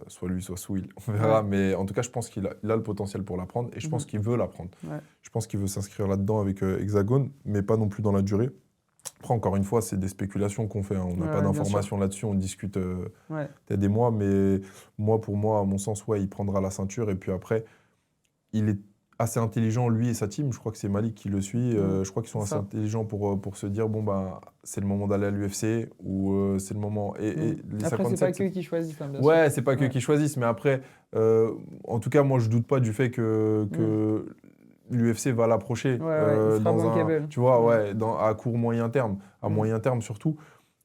Speaker 2: Soit lui, soit Souil. On verra.
Speaker 1: Ouais.
Speaker 2: Mais en tout cas, je pense qu'il a le potentiel pour la prendre et je pense
Speaker 1: Mhm.
Speaker 2: qu'il veut la prendre.
Speaker 1: Ouais.
Speaker 2: Je pense qu'il veut s'inscrire là-dedans avec Hexagone, mais pas non plus dans la durée. Après, encore une fois, c'est des spéculations qu'on fait, hein. On n'a
Speaker 1: Ouais,
Speaker 2: pas
Speaker 1: bien sûr.
Speaker 2: d'informations là-dessus. On discute
Speaker 1: Ouais.
Speaker 2: peut-être des mois. Mais pour moi, à mon sens, ouais, il prendra la ceinture. Et puis après, il est assez intelligent, lui et sa team. Je crois que c'est Malik qui le suit. Je crois qu'ils sont
Speaker 1: c'est
Speaker 2: assez
Speaker 1: ça.
Speaker 2: intelligents pour se dire, bon, bah, c'est le moment d'aller à l'UFC ou c'est le moment. Et les
Speaker 1: Après, c'est
Speaker 2: 57,
Speaker 1: pas qu'eux qui choisissent, hein, bien sûr.
Speaker 2: ouais, c'est pas qu'eux
Speaker 1: Ouais.
Speaker 2: qui choisissent. Mais après, en tout cas, moi, je doute pas du fait que l'UFC va l'approcher
Speaker 1: Ouais, ouais, il sera
Speaker 2: dans
Speaker 1: bankable.
Speaker 2: tu vois,
Speaker 1: Ouais.
Speaker 2: ouais, à court, moyen terme. À
Speaker 1: Mm.
Speaker 2: moyen terme surtout.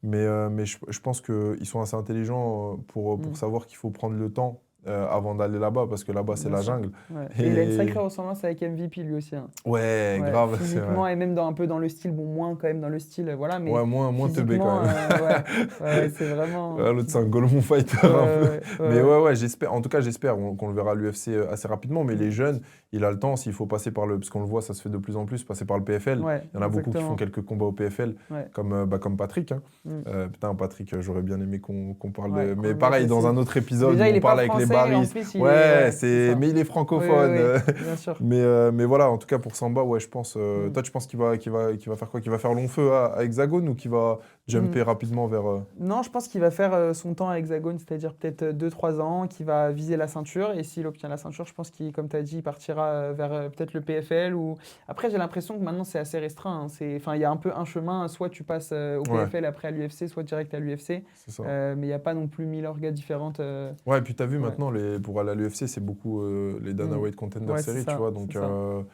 Speaker 2: Mais je pense qu'ils sont assez intelligents pour
Speaker 1: Mm.
Speaker 2: savoir qu'il faut prendre le temps avant d'aller là-bas, parce que là-bas, c'est
Speaker 1: Bien
Speaker 2: la
Speaker 1: sûr.
Speaker 2: jungle.
Speaker 1: Ouais. Et il a une
Speaker 2: Et
Speaker 1: sacrée ressemblance avec MVP lui aussi, hein.
Speaker 2: ouais,
Speaker 1: Ouais,
Speaker 2: grave, c'est
Speaker 1: physiquement
Speaker 2: vrai.
Speaker 1: et même un peu dans le style, bon, moins quand même dans le style, voilà, mais
Speaker 2: Ouais, moins teubé
Speaker 1: physiquement,
Speaker 2: quand même.
Speaker 1: ouais, c'est vraiment.
Speaker 2: Ouais, l'autre, c'est un Golemon fighter
Speaker 1: Ouais,
Speaker 2: un peu.
Speaker 1: ouais,
Speaker 2: Mais
Speaker 1: ouais.
Speaker 2: ouais, j'espère. En tout cas, j'espère qu'on le verra à l'UFC assez rapidement. Mais
Speaker 1: Mm.
Speaker 2: les jeunes, il a le temps. S'il faut passer par parce qu'on le voit, ça se fait de plus en plus, passer par le PFL.
Speaker 1: Ouais,
Speaker 2: Il y en a beaucoup qui font
Speaker 1: exactement.
Speaker 2: quelques combats au PFL,
Speaker 1: Ouais.
Speaker 2: comme Patrick, hein.
Speaker 1: Mm.
Speaker 2: Putain, Patrick, j'aurais bien aimé qu'on parle
Speaker 1: Ouais,
Speaker 2: de.
Speaker 1: qu'on
Speaker 2: Mais
Speaker 1: le mette
Speaker 2: pareil, dans
Speaker 1: aussi.
Speaker 2: un autre épisode
Speaker 1: Déjà,
Speaker 2: où
Speaker 1: il
Speaker 2: on
Speaker 1: est pas
Speaker 2: parle avec les
Speaker 1: français, et en
Speaker 2: baristes.
Speaker 1: plus, il est.
Speaker 2: Ouais,
Speaker 1: Ouais, c'est ça.
Speaker 2: mais il est
Speaker 1: Oui,
Speaker 2: francophone.
Speaker 1: oui, oui, bien sûr.
Speaker 2: Mais voilà, en tout cas pour Samba, ouais, je pense.
Speaker 1: Mm.
Speaker 2: Toi, tu penses qu'il va faire quoi? Qu'il va faire long feu à Hexagone ou qu'il va jumper
Speaker 1: Mm.
Speaker 2: rapidement vers.
Speaker 1: Non, je pense qu'il va faire son temps à Hexagone, c'est-à-dire peut-être 2-3 ans, qu'il va viser la ceinture. Et s'il obtient la ceinture, je pense qu'il, comme tu as dit, il partira vers peut-être le PFL. Ou... Après, j'ai l'impression que maintenant, c'est assez restreint, hein. Enfin, il y a un peu un chemin, soit tu passes au
Speaker 2: Ouais,
Speaker 1: PFL après à l'UFC, soit direct à l'UFC.
Speaker 2: c'est ça.
Speaker 1: Mais il n'y a pas non plus 1000 orgas différentes.
Speaker 2: Ouais, et puis t'as vu
Speaker 1: Ouais.
Speaker 2: maintenant, pour aller à l'UFC, c'est beaucoup les Dana
Speaker 1: Mm.
Speaker 2: White Contender
Speaker 1: Ouais, c'est
Speaker 2: Series, tu
Speaker 1: ça,
Speaker 2: vois.
Speaker 1: c'est
Speaker 2: Donc,
Speaker 1: ça.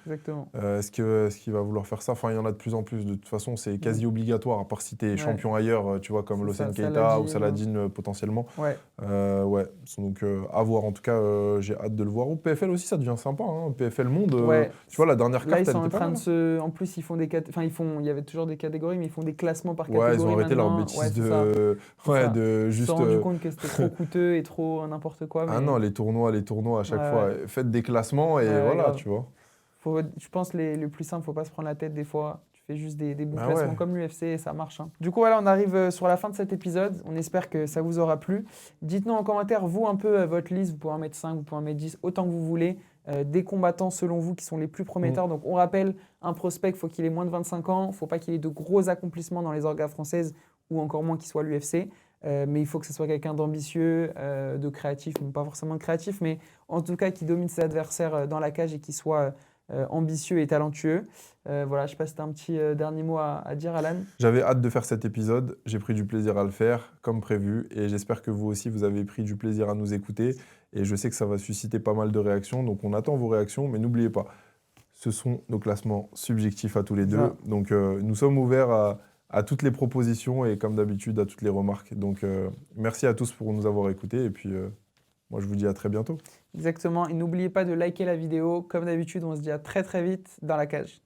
Speaker 1: Exactement.
Speaker 2: est-ce qu'il va vouloir faire ça? Enfin, il y en a de plus en plus. De toute façon, c'est quasi obligatoire, à part si t'es
Speaker 1: Ouais.
Speaker 2: champion ailleurs, tu vois, comme
Speaker 1: C'est
Speaker 2: Lawson
Speaker 1: ça,
Speaker 2: Keita ou
Speaker 1: Saladin.
Speaker 2: Saladin potentiellement.
Speaker 1: Ouais.
Speaker 2: Ouais, donc à voir. En tout cas, j'ai hâte de le voir. Au PFL aussi, ça devient sympa, hein. PFL Monde,
Speaker 1: Ouais.
Speaker 2: tu vois, la dernière
Speaker 1: Là,
Speaker 2: carte,
Speaker 1: ils
Speaker 2: elle
Speaker 1: sont
Speaker 2: était
Speaker 1: en
Speaker 2: pas
Speaker 1: train
Speaker 2: mal,
Speaker 1: de
Speaker 2: hein.
Speaker 1: se. En plus, ils font des. Enfin, il y avait toujours des catégories, mais ils font des classements par
Speaker 2: Ouais, ils ont
Speaker 1: catégorie
Speaker 2: arrêté leur
Speaker 1: maintenant. Ouais,
Speaker 2: bêtise
Speaker 1: c'est ça. C'est
Speaker 2: ouais,
Speaker 1: ça.
Speaker 2: de
Speaker 1: Ils se sont
Speaker 2: juste.
Speaker 1: rendus compte que c'était trop coûteux et trop n'importe quoi.
Speaker 2: Ah
Speaker 1: Mais
Speaker 2: non, les tournois à chaque fois,
Speaker 1: ouais,
Speaker 2: faites des classements et
Speaker 1: ouais,
Speaker 2: voilà,
Speaker 1: grave.
Speaker 2: tu vois.
Speaker 1: Je pense le plus simple, faut pas se prendre la tête des fois. Tu fais juste des bons
Speaker 2: Bah
Speaker 1: classements
Speaker 2: ouais.
Speaker 1: comme l'UFC et ça marche, hein. Du coup, voilà, on arrive sur la fin de cet épisode. On espère que ça vous aura plu. Dites-nous en commentaire, vous, un peu votre liste. Vous pouvez en mettre 5, vous pouvez en mettre 10, autant que vous voulez. Des combattants, selon vous, qui sont les plus prometteurs. Donc, on rappelle, un prospect, il faut qu'il ait moins de 25 ans. Il ne faut pas qu'il ait de gros accomplissements dans les orgas françaises ou encore moins qu'il soit à l'UFC. Mais il faut que ce soit quelqu'un d'ambitieux, de créatif, bon, pas forcément de créatif, mais en tout cas qui domine ses adversaires dans la cage et qui soit ambitieux et talentueux. Voilà, je sais pas si tu as un petit dernier mot à dire, Alan.
Speaker 2: J'avais hâte de faire cet épisode, j'ai pris du plaisir à le faire, comme prévu, et j'espère que vous aussi, vous avez pris du plaisir à nous écouter, et je sais que ça va susciter pas mal de réactions, donc on attend vos réactions, mais n'oubliez pas, ce sont nos classements subjectifs à tous les deux,
Speaker 1: Ça.
Speaker 2: donc nous sommes ouverts à toutes les propositions, et comme d'habitude, à toutes les remarques. Donc merci à tous pour nous avoir écoutés, et puis moi je vous dis à très bientôt.
Speaker 1: Exactement. Et n'oubliez pas de liker la vidéo. Comme d'habitude, on se dit à très très vite dans la cage.